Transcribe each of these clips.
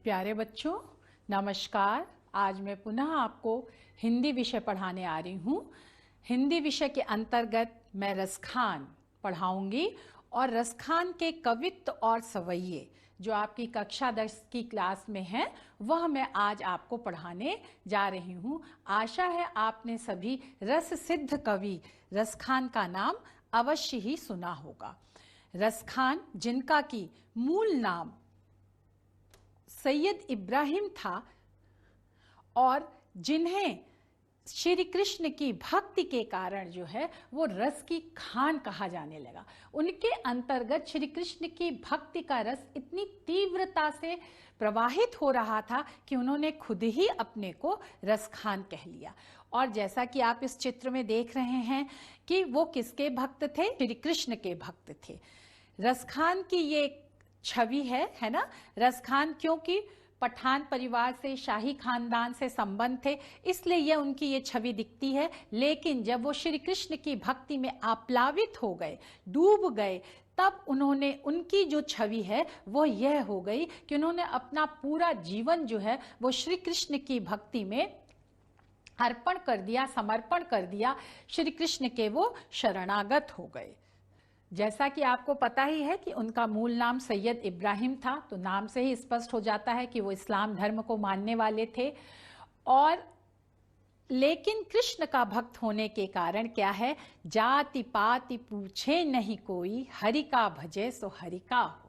प्यारे बच्चों, नमस्कार। आज मैं पुनः आपको हिंदी विषय पढ़ाने आ रही हूँ। हिंदी विषय के अंतर्गत मैं रसखान पढ़ाऊंगी और रसखान के कवित्त और सवैये जो आपकी कक्षा 10 की क्लास में हैं वह मैं आज आपको पढ़ाने जा रही हूँ। आशा है आपने सभी रस सिद्ध कवि रसखान का नाम अवश्य ही सुना होगा। रसखान, जिनका की मूल नाम सैयद इब्राहिम था और जिन्हें श्री कृष्ण की भक्ति के कारण जो है वो रस की खान कहा जाने लगा। उनके अंतर्गत श्री कृष्ण की भक्ति का रस इतनी तीव्रता से प्रवाहित हो रहा था कि उन्होंने खुद ही अपने को रसखान कह लिया। और जैसा कि आप इस चित्र में देख रहे हैं कि वो किसके भक्त थे? श्री कृष्ण के भक्त थे। रसखान की ये छवि है ना। रसखान क्योंकि पठान परिवार से, शाही खानदान से संबंध थे, इसलिए यह उनकी ये छवि दिखती है। लेकिन जब वो श्री कृष्ण की भक्ति में आप्लावित हो गए, डूब गए, तब उन्होंने, उनकी जो छवि है वो यह हो गई कि उन्होंने अपना पूरा जीवन जो है वो श्री कृष्ण की भक्ति में अर्पण कर दिया, समर्पण कर दिया। श्री कृष्ण के वो शरणागत हो गए। जैसा कि आपको पता ही है कि उनका मूल नाम सैयद इब्राहिम था, तो नाम से ही स्पष्ट हो जाता है कि वो इस्लाम धर्म को मानने वाले थे। और लेकिन कृष्ण का भक्त होने के कारण क्या है, जाति पाति पूछे नहीं कोई, हरि का भजे सो हरि का होई।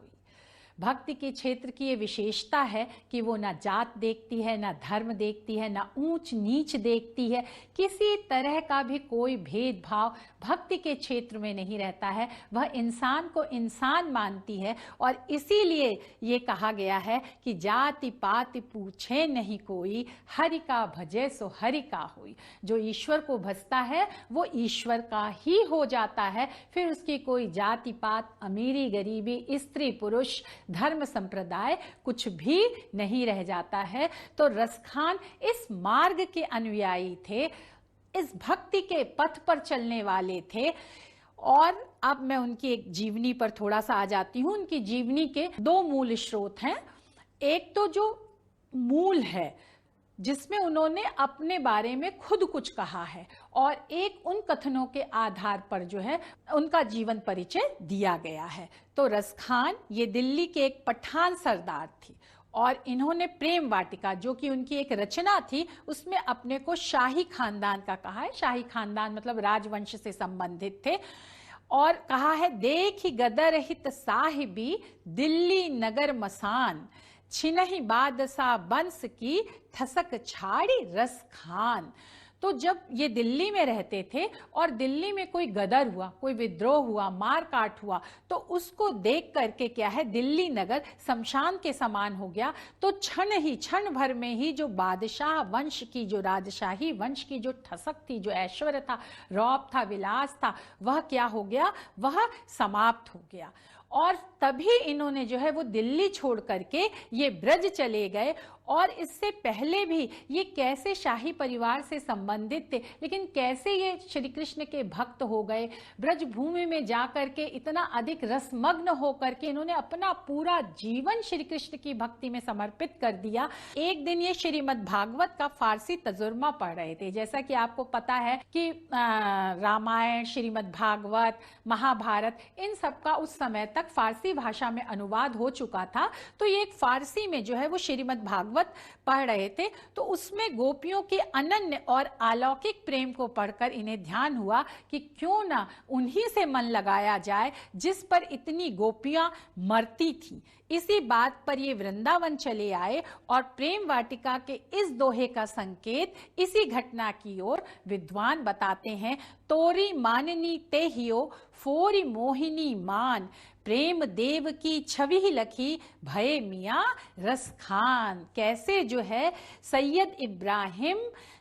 भक्ति के क्षेत्र की ये विशेषता है कि वो ना जात देखती है, ना धर्म देखती है, ना ऊंच नीच देखती है, किसी तरह का भी कोई भेदभाव भक्ति के क्षेत्र में नहीं रहता है। वह इंसान को इंसान मानती है और इसीलिए ये कहा गया है कि जाति पाति पूछे नहीं कोई, हरि का भजे सो हरि का होई। जो ईश्वर को भजता है वो ईश्वर का ही हो जाता है, फिर उसकी कोई जाति पात, अमीरी गरीबी, स्त्री पुरुष, धर्म संप्रदाय कुछ भी नहीं रह जाता है। तो रसखान इस मार्ग के अनुयायी थे, इस भक्ति के पथ पर चलने वाले थे। और अब मैं उनकी एक जीवनी पर थोड़ा सा आ जाती हूं। उनकी जीवनी के दो मूल स्रोत हैं। एक तो जो मूल है जिसमें उन्होंने अपने बारे में खुद कुछ कहा है, और एक उन कथनों के आधार पर जो है उनका जीवन परिचय दिया गया है। तो रसखान ये दिल्ली के एक पठान सरदार थी और इन्होंने प्रेम वाटिका, जो कि उनकी एक रचना थी, उसमें अपने को शाही खानदान का कहा है। शाही खानदान मतलब राजवंश से संबंधित थे। और कहा है, देखी गदर हित साहिबी, दिल्ली नगर मसान, छिनहि बादशाह बंस की, ठसक छाड़ी रसखान। तो जब ये दिल्ली में रहते थे और दिल्ली में कोई गदर हुआ, कोई विद्रोह हुआ, मार काट हुआ, तो उसको देख करके क्या है, दिल्ली नगर शमशान के समान हो गया। तो क्षण भर में ही जो बादशाह वंश की, जो राजशाही वंश की जो ठसक थी, जो ऐश्वर्य था, रौब था, विलास था, वह क्या हो गया, वह समाप्त हो गया। और तभी इन्होंने जो है वो दिल्ली छोड़ करके ये ब्रज चले गए। और इससे पहले भी ये कैसे शाही परिवार से संबंधित थे, लेकिन कैसे ये श्री कृष्ण के भक्त हो गए, ब्रज भूमि में जाकर के इतना अधिक रसमग्न होकर के इन्होंने अपना पूरा जीवन श्री कृष्ण की भक्ति में समर्पित कर दिया। एक दिन ये श्रीमद् भागवत का फारसी तर्जुमा पढ़ रहे थे। जैसा कि आपको पता है कि रामायण, श्रीमद् भागवत, महाभारत, इन सब का उस समय तक फारसी भाषा में अनुवाद हो चुका था। तो ये एक फारसी में जो है वो श्रीमद् भागवत पढ़ रहे थे। तो उसमें गोपियों के अनन्य और अलौकिक प्रेम को पढ़कर इन्हें ध्यान हुआ कि क्यों ना उन्हीं से मन लगाया जाए जिस पर इतनी गोपियां मरती थी। इसी बात पर ये वृंदावन चले आए और प्रेम वाटिका के इस दोहे का संकेत इसी घटना की ओर विद्वान बताते हैं। तोरी माननी ते हियो, फोरी मोहिनी मान, प्रेम देव की छवि ही लखी, भये मियाँ रसखान। कैसे जो है सैयद इब्राहिम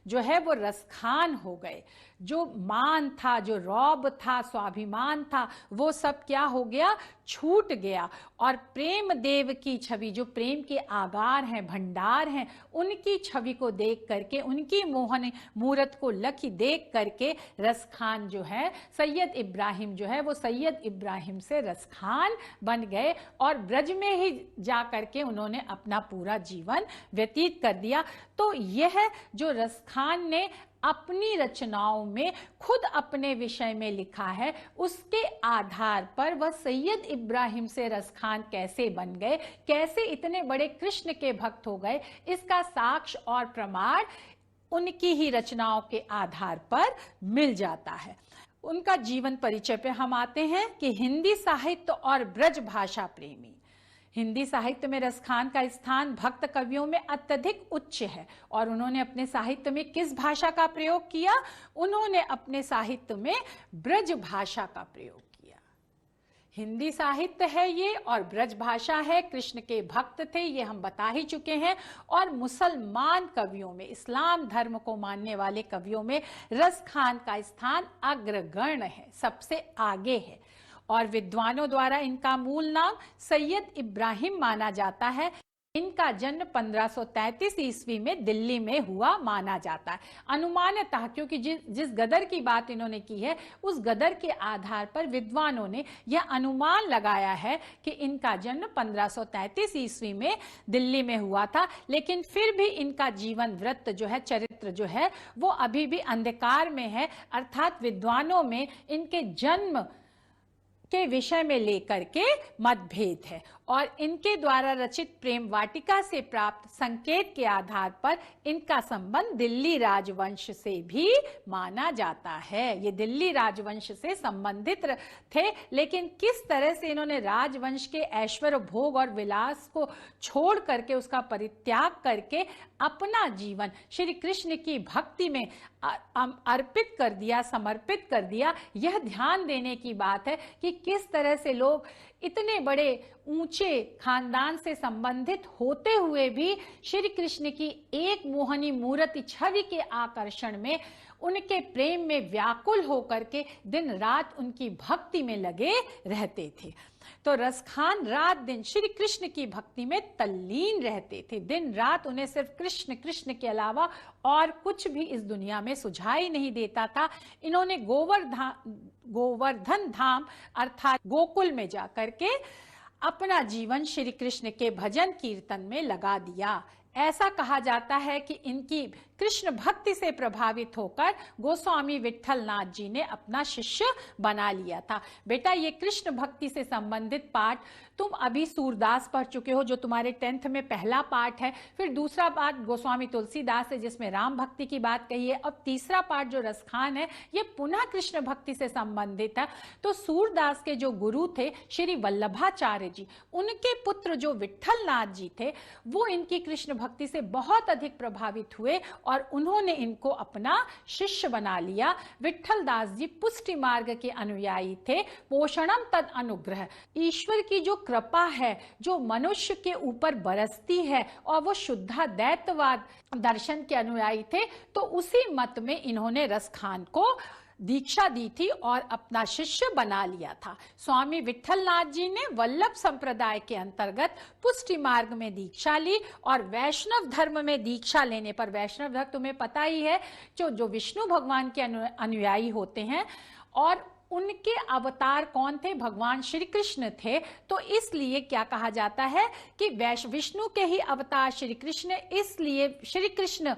जो है वो रसखान हो गए। जो मान था, जो रौब था, स्वाभिमान था, वो सब क्या हो गया, छूट गया। और प्रेम देव की छवि, जो प्रेम के आगार हैं, भंडार हैं, उनकी छवि को देख करके, उनकी मोहन मूरत को लखी देख करके रसखान जो है, सैयद इब्राहिम जो है वो सैयद इब्राहिम से रसखान बन गए और ब्रज में ही जा करके उन्होंने अपना पूरा जीवन व्यतीत कर दिया। तो यह जो रसखान ने अपनी रचनाओं में खुद अपने विषय में लिखा है, उसके आधार पर वह सैयद इब्राहिम से रसखान कैसे बन गए, कैसे इतने बड़े कृष्ण के भक्त हो गए, इसका साक्ष्य और प्रमाण उनकी ही रचनाओं के आधार पर मिल जाता है। उनका जीवन परिचय पे हम आते हैं कि हिंदी साहित्य और ब्रज भाषा प्रेमी। हिंदी साहित्य में रसखान का स्थान भक्त कवियों में अत्यधिक उच्च है। और उन्होंने अपने साहित्य में किस भाषा का प्रयोग किया? उन्होंने अपने साहित्य में ब्रज भाषा का प्रयोग किया। हिंदी साहित्य है ये और ब्रज भाषा है। कृष्ण के भक्त थे, ये हम बता ही चुके हैं। और मुसलमान कवियों में, इस्लाम धर्म को मानने वाले कवियों में रसखान का स्थान अग्रगण्य है, सबसे आगे है। और विद्वानों द्वारा इनका मूल नाम सैयद इब्राहिम माना जाता है। इनका जन्म 1533 ईस्वी में दिल्ली में हुआ माना जाता है अनुमानतः, क्योंकि जिस गदर की बात इन्होंने की है उस गदर के आधार पर विद्वानों ने यह अनुमान लगाया है कि इनका जन्म 1533 ईस्वी में दिल्ली में हुआ था। लेकिन फिर भी इनका जीवन वृत्त जो है, चरित्र जो है, वो अभी भी अंधकार में है। अर्थात विद्वानों में इनके जन्म के विषय में लेकर के मतभेद है। और इनके द्वारा रचित प्रेम वाटिका से प्राप्त संकेत के आधार पर इनका संबंध दिल्ली राजवंश से भी माना जाता है। ये दिल्ली राजवंश से संबंधित थे, लेकिन किस तरह से इन्होंने राजवंश के ऐश्वर्य, भोग और विलास को छोड़ करके, उसका परित्याग करके अपना जीवन श्री कृष्ण की भक्ति में अर्पित कर दिया, समर्पित कर दिया। यह ध्यान देने की बात है कि किस तरह से लोग इतने बड़े ऊंचे खानदान से संबंधित होते हुए भी श्री कृष्ण की एक मोहनी मूर्ति छवि के आकर्षण में, उनके प्रेम में व्याकुल होकर के दिन रात उनकी भक्ति में लगे रहते थे। तो रसखान रात दिन श्री कृष्ण की भक्ति में तल्लीन रहते थे। दिन रात उन्हें सिर्फ कृष्ण कृष्ण के अलावा और कुछ भी इस दुनिया में सुझाई नहीं देता था। इन्होंने गोवर्धन धाम अर्थात गोकुल में जाकर के अपना जीवन श्री कृष्ण के भजन कीर्तन में लगा दिया। ऐसा कहा जाता है कि इनकी कृष्ण भक्ति से प्रभावित होकर गोस्वामी विट्ठल नाथ जी ने अपना शिष्य बना लिया था। बेटा, ये कृष्ण भक्ति से संबंधित पाठ तुम अभी सूरदास पढ़ चुके हो, जो तुम्हारे 10th में पहला पाठ है। फिर दूसरा पाठ गोस्वामी तुलसीदास है, जिसमें राम भक्ति की बात कही है। अब तीसरा पाठ जो रसखान है, ये पुनः कृष्ण भक्ति से संबंधित है। तो सूरदास के जो गुरु थे श्री वल्लभाचार्य जी, उनके पुत्र जो विट्ठल नाथ जी थे, वो इनकी कृष्ण भक्ति से बहुत अधिक प्रभावित हुए और उन्होंने इनको अपना शिष्य बना लिया। विट्ठल दास जी पुष्टि मार्ग के अनुयायी थे। पोषणम तद अनुग्रह, ईश्वर की जो कृपा है जो मनुष्य के ऊपर बरसती है, और वो शुद्धा दैत्यवाद दर्शन के अनुयायी थे। तो उसी मत में इन्होंने रसखान को दीक्षा दी थी और अपना शिष्य बना लिया था। स्वामी विट्ठलनाथ जी ने वल्लभ संप्रदाय के अंतर्गत पुष्टि मार्ग में दीक्षा ली और वैष्णव धर्म में दीक्षा लेने पर, वैष्णव धर्म तुम्हें पता ही है, जो विष्णु भगवान के अनुयायी होते हैं, और उनके अवतार कौन थे? भगवान श्री कृष्ण थे। तो इसलिए क्या कहा जाता है कि विष्णु के ही अवतार श्री कृष्ण, इसलिए श्री कृष्ण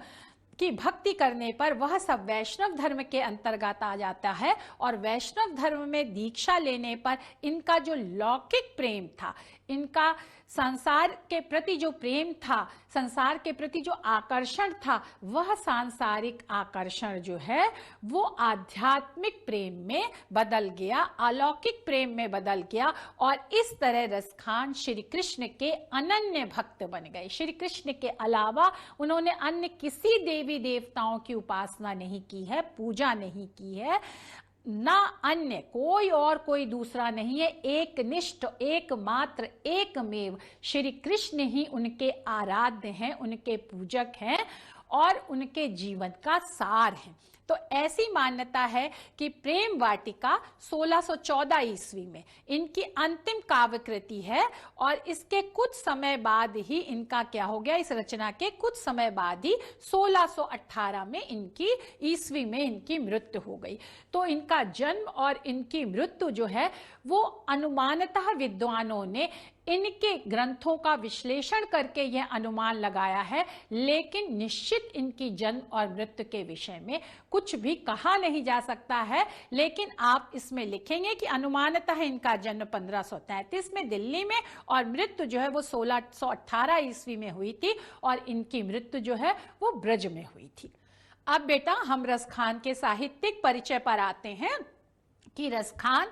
की भक्ति करने पर वह सब वैष्णव धर्म के अंतर्गत आ जाता है। और वैष्णव धर्म में दीक्षा लेने पर इनका जो लौकिक प्रेम था, इनका संसार के प्रति जो प्रेम था, संसार के प्रति जो आकर्षण था, वह सांसारिक आकर्षण जो है वो आध्यात्मिक प्रेम में बदल गया, अलौकिक प्रेम में बदल गया। और इस तरह रसखान श्री कृष्ण के अनन्य भक्त बन गए। श्री कृष्ण के अलावा उन्होंने अन्य किसी देवी देवताओं की उपासना नहीं की है, पूजा नहीं की है, ना अन्य कोई दूसरा नहीं है। एक निष्ठ, एकमात्र, एकमेव श्री कृष्ण ही उनके आराध्य हैं, उनके पूजक हैं। और उनके जीवन का सार है। तो ऐसी मान्यता है कि प्रेम वाटिका 1614 ईस्वी में इनकी अंतिम काव्य कृति है और इसके कुछ समय बाद ही इनका क्या हो गया, इस रचना के कुछ समय बाद ही 1618 में इनकी ईस्वी में इनकी मृत्यु हो गई। तो इनका जन्म और इनकी मृत्यु जो है वो अनुमानतः विद्वानों ने इनके ग्रंथों का विश्लेषण करके यह अनुमान लगाया है, लेकिन निश्चित इनकी जन्म और मृत्यु के विषय में कुछ भी कहा नहीं जा सकता है। लेकिन आप इसमें लिखेंगे कि अनुमानतः इनका जन्म 1533 में दिल्ली में और मृत्यु जो है वो 1618 ईस्वी में हुई थी और इनकी मृत्यु जो है वो ब्रज में हुई थी। अब बेटा हम रसखान के साहित्यिक परिचय पर आते हैं कि रसखान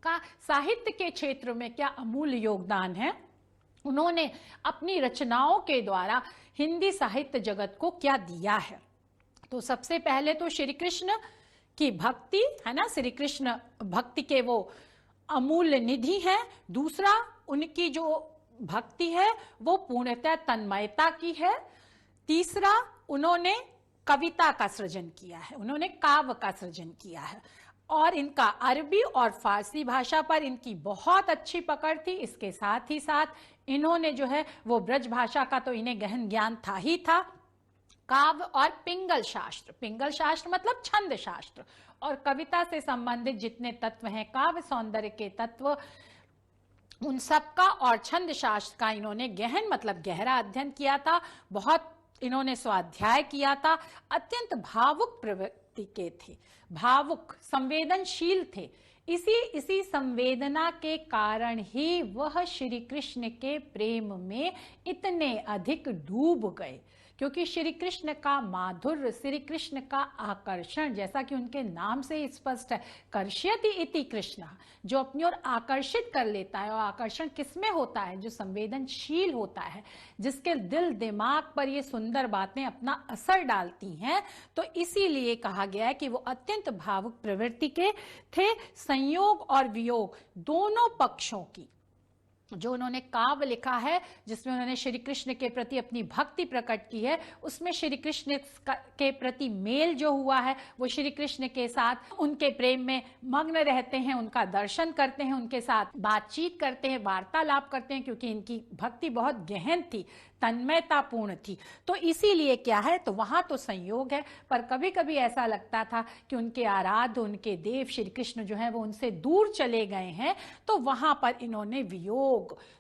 का साहित्य के क्षेत्र में क्या अमूल्य योगदान है, उन्होंने अपनी रचनाओं के द्वारा हिंदी साहित्य जगत को क्या दिया है। तो सबसे पहले तो श्री कृष्ण की भक्ति है ना, श्री कृष्ण भक्ति के वो अमूल्य निधि है। दूसरा, उनकी जो भक्ति है वो पूर्णतः तन्मयता की है। तीसरा, उन्होंने कविता का सृजन किया है, उन्होंने काव्य का सृजन किया है और इनका अरबी और फारसी भाषा पर इनकी बहुत अच्छी पकड़ थी। इसके साथ ही साथ इन्होंने जो है वो ब्रज भाषा का तो इन्हें गहन ज्ञान था ही था। काव्य और पिंगल शास्त्र मतलब छंद शास्त्र और कविता से संबंधित जितने तत्व हैं, काव्य सौंदर्य के तत्व, उन सब का और छंद शास्त्र का इन्होंने गहन मतलब गहरा अध्ययन किया था। बहुत इन्होंने स्वाध्याय किया था। अत्यंत भावुक प्रवृत्ति के थे, भावुक संवेदनशील थे। इसी संवेदना के कारण ही वह श्री कृष्ण के प्रेम में इतने अधिक डूब गए, क्योंकि श्री कृष्ण का माधुर्य, श्री कृष्ण का आकर्षण, जैसा कि उनके नाम से ही स्पष्ट है, कर्ष्यति इति कृष्ण, जो अपनी ओर आकर्षित कर लेता है। और आकर्षण किसमें होता है? जो संवेदनशील होता है, जिसके दिल दिमाग पर ये सुंदर बातें अपना असर डालती हैं। तो इसीलिए कहा गया है कि वो अत्यंत भावुक प्रवृत्ति के थे। संयोग और वियोग दोनों पक्षों की जो उन्होंने काव्य लिखा है, जिसमें उन्होंने श्री कृष्ण के प्रति अपनी भक्ति प्रकट की है, उसमें श्री कृष्ण के प्रति मेल जो हुआ है, वो श्री कृष्ण के साथ उनके प्रेम में मग्न रहते हैं, उनका दर्शन करते हैं, उनके साथ बातचीत करते हैं, वार्तालाप करते हैं, क्योंकि इनकी भक्ति बहुत गहन थी, तन्मयतापूर्ण थी। तो इसीलिए क्या है, तो वहां तो संयोग है, पर कभी कभी ऐसा लगता था कि उनके आराध्य, उनके देव श्री कृष्ण जो है वो उनसे दूर चले गए हैं, तो वहां पर इन्होंने वियोग।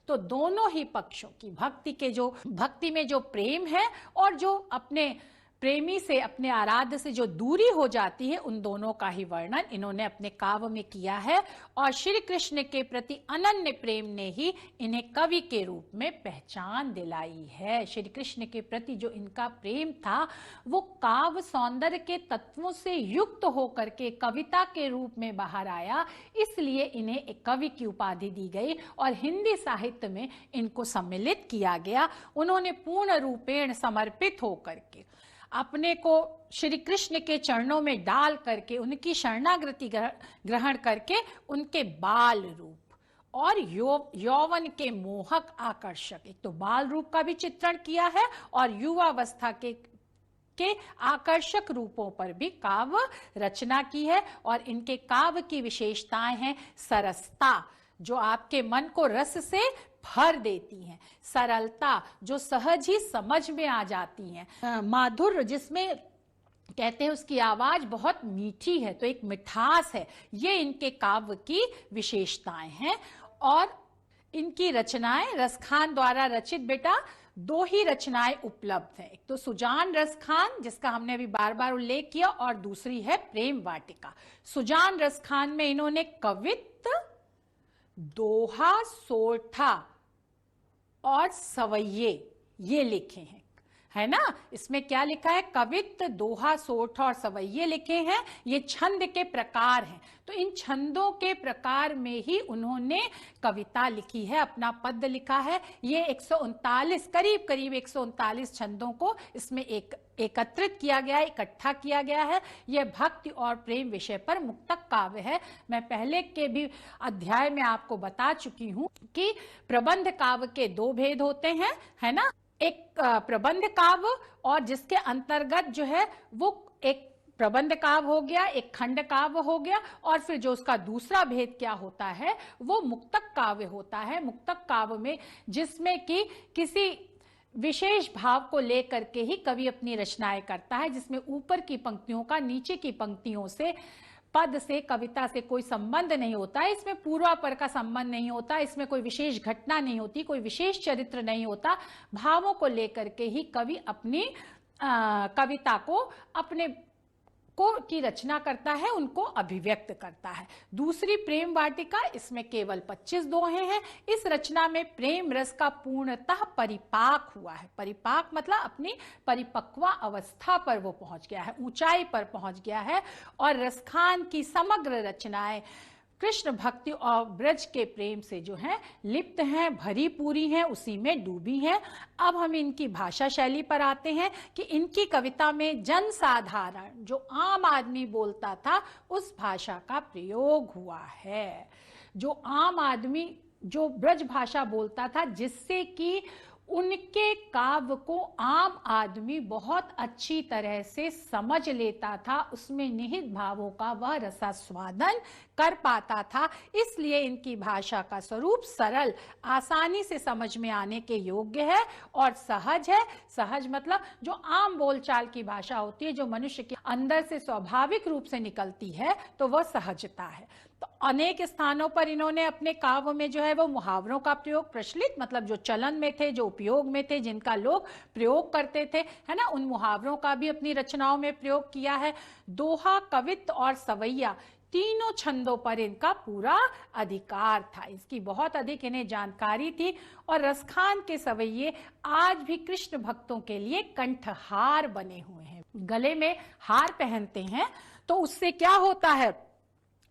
तो दोनों ही पक्षों की भक्ति में जो प्रेम है और जो अपने प्रेमी से, अपने आराध्य से जो दूरी हो जाती है, उन दोनों का ही वर्णन इन्होंने अपने काव्य में किया है। और श्री कृष्ण के प्रति अनन्य प्रेम ने ही इन्हें कवि के रूप में पहचान दिलाई है। श्री कृष्ण के प्रति जो इनका प्रेम था वो काव्य सौंदर्य के तत्वों से युक्त होकर के कविता के रूप में बाहर आया, इसलिए इन्हें एक कवि की उपाधि दी गई और हिंदी साहित्य में इनको सम्मिलित किया गया। उन्होंने पूर्ण रूपेण समर्पित होकर के अपने को श्री कृष्ण के चरणों में डाल करके, उनकी शरणागति ग्रहण करके, उनके बाल रूप और यौवन के मोहक आकर्षक, एक तो बाल रूप का भी चित्रण किया है और युवावस्था के आकर्षक रूपों पर भी काव्य रचना की है। और इनके काव्य की विशेषताएं हैं सरसता, जो आपके मन को रस से भर देती हैं, सरलता, जो सहज ही समझ में आ जाती हैं, माधुर्य, जिसमें कहते हैं उसकी आवाज बहुत मीठी है, तो एक मिठास है। ये इनके काव्य की विशेषताएं हैं। और इनकी रचनाएं, रसखान द्वारा रचित बेटा दो ही रचनाएं उपलब्ध हैं, एक तो सुजान रसखान जिसका हमने अभी बार बार उल्लेख किया, और दूसरी है प्रेम वाटिका। सुजान रसखान में इन्होंने कवित्त, दोहा, सोठा और सवैये ये लिखे हैं, है ना। इसमें क्या लिखा है? कवित्त, दोहा, सोठ और सवैये लिखे हैं। ये छंद के प्रकार हैं। तो इन छंदों के प्रकार में ही उन्होंने कविता लिखी है, अपना पद्य लिखा है। ये 139 करीब 139 छंदों को इसमें एकत्रित किया गया है, इकट्ठा किया गया है। यह भक्ति और प्रेम विषय पर मुक्तक काव्य है। मैं पहले के भी अध्याय में आपको बता चुकी हूं कि प्रबंध काव्य के दो भेद होते हैं, है ना। एक प्रबंध काव्य, और जिसके अंतर्गत जो है वो एक प्रबंध काव्य हो गया, एक खंड काव्य हो गया, और फिर जो उसका दूसरा भेद क्या होता है वो मुक्तक काव्य होता है। मुक्तक काव्य में जिसमें कि किसी विशेष भाव को लेकर के ही कवि अपनी रचनाएं करता है, जिसमें ऊपर की पंक्तियों का नीचे की पंक्तियों से, पद से, कविता से कोई संबंध नहीं होता है। इसमें पूर्वापर का संबंध नहीं होता, इसमें कोई विशेष घटना नहीं होती, कोई विशेष चरित्र नहीं होता। भावों को लेकर के ही कवि अपनी कविता को अपने की रचना करता है, उनको अभिव्यक्त करता है। दूसरी प्रेम वाटिका, इसमें केवल 25 दोहे हैं। इस रचना में प्रेम रस का पूर्णतः परिपाक हुआ है। परिपाक मतलब अपनी परिपक्वा अवस्था पर वो पहुंच गया है, ऊंचाई पर पहुंच गया है, और रसखान की समग्र रचनाएं कृष्ण भक्ति और ब्रज के प्रेम से जो है लिप्त हैं, भरी पूरी हैं, उसी में डूबी हैं। अब हम इनकी भाषा शैली पर आते हैं कि इनकी कविता में जनसाधारण, जो आम आदमी बोलता था, उस भाषा का प्रयोग हुआ है। जो आम आदमी जो ब्रज भाषा बोलता था, जिससे कि उनके काव्य को आम आदमी बहुत अच्छी तरह से समझ लेता था, उसमें निहित भावों का वह रसास्वादन कर पाता था। इसलिए इनकी भाषा का स्वरूप सरल, आसानी से समझ में आने के योग्य है और सहज है। सहज मतलब जो आम बोलचाल की भाषा होती है, जो मनुष्य के अंदर से स्वाभाविक रूप से निकलती है, तो वह सहजता है। तो अनेक स्थानों पर इन्होंने अपने काव्य में जो है वो मुहावरों का प्रयोग, प्रचलित मतलब जो चलन में थे, जो उपयोग में थे, जिनका लोग प्रयोग करते थे, है ना, उन मुहावरों का भी अपनी रचनाओं में प्रयोग किया है। दोहा, कवित्व और सवैया, तीनों छंदों पर इनका पूरा अधिकार था। इसकी बहुत अधिक इन्हें जानकारी थी। और रसखान के सवैये आज भी कृष्ण भक्तों के लिए कंठहार बने हुए हैं। गले में हार पहनते हैं तो उससे क्या होता है,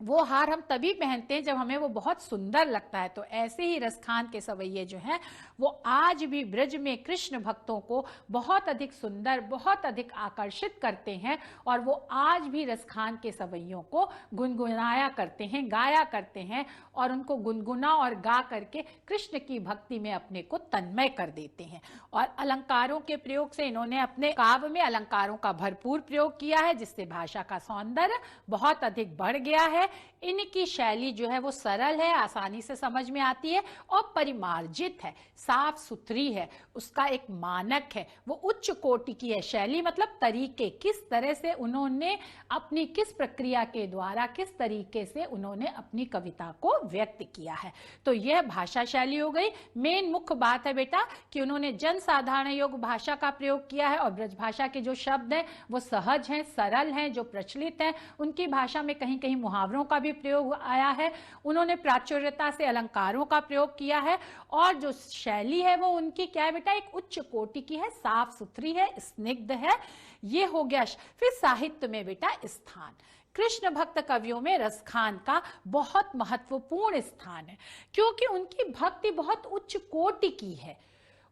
वो हार हम तभी पहनते हैं जब हमें वो बहुत सुंदर लगता है। तो ऐसे ही रसखान के सवैये जो हैं वो आज भी ब्रज में कृष्ण भक्तों को बहुत अधिक सुंदर, बहुत अधिक आकर्षित करते हैं, और वो आज भी रसखान के सवैयों को गुनगुनाया करते हैं, गाया करते हैं, और उनको गुनगुना और गा करके कृष्ण की भक्ति में अपने को तन्मय कर देते हैं। और अलंकारों के प्रयोग से इन्होंने अपने काव्य में अलंकारों का भरपूर प्रयोग किया है, जिससे भाषा का सौंदर्य बहुत अधिक बढ़ गया है। इनकी शैली जो है वो सरल है, आसानी से समझ में आती है और परिमार्जित है, साफ सुथरी है, उसका एक मानक है, वो उच्च कोटि की है। शैली मतलब तरीके, किस तरह से उन्होंने अपनी, किस प्रक्रिया के द्वारा, किस तरीके से उन्होंने अपनी कविता को व्यक्त किया है। तो यह भाषा शैली हो गई। मेन मुख्य बात है बेटा कि उन्होंने जनसाधारण योग्य भाषा का प्रयोग किया है, और ब्रज भाषा के जो शब्द हैं वो सहज हैं, सरल हैं, जो प्रचलित हैं। उनकी भाषा में कहीं कहीं मुहावरों का भी प्रयोग आया है। उन्होंने प्राचुर्यता से अलंकारों का प्रयोग किया है, और जो शैली है वो उनकी क्या है बेटा, एक उच्च कोटि की है, साफ सुथरी है, स्निग्ध है। ये हो गया। फिर साहित्य में बेटा स्थान, कृष्ण भक्त कवियों में रसखान का बहुत महत्वपूर्ण स्थान है, क्योंकि उनकी भक्ति बहुत उच्च कोटि की है।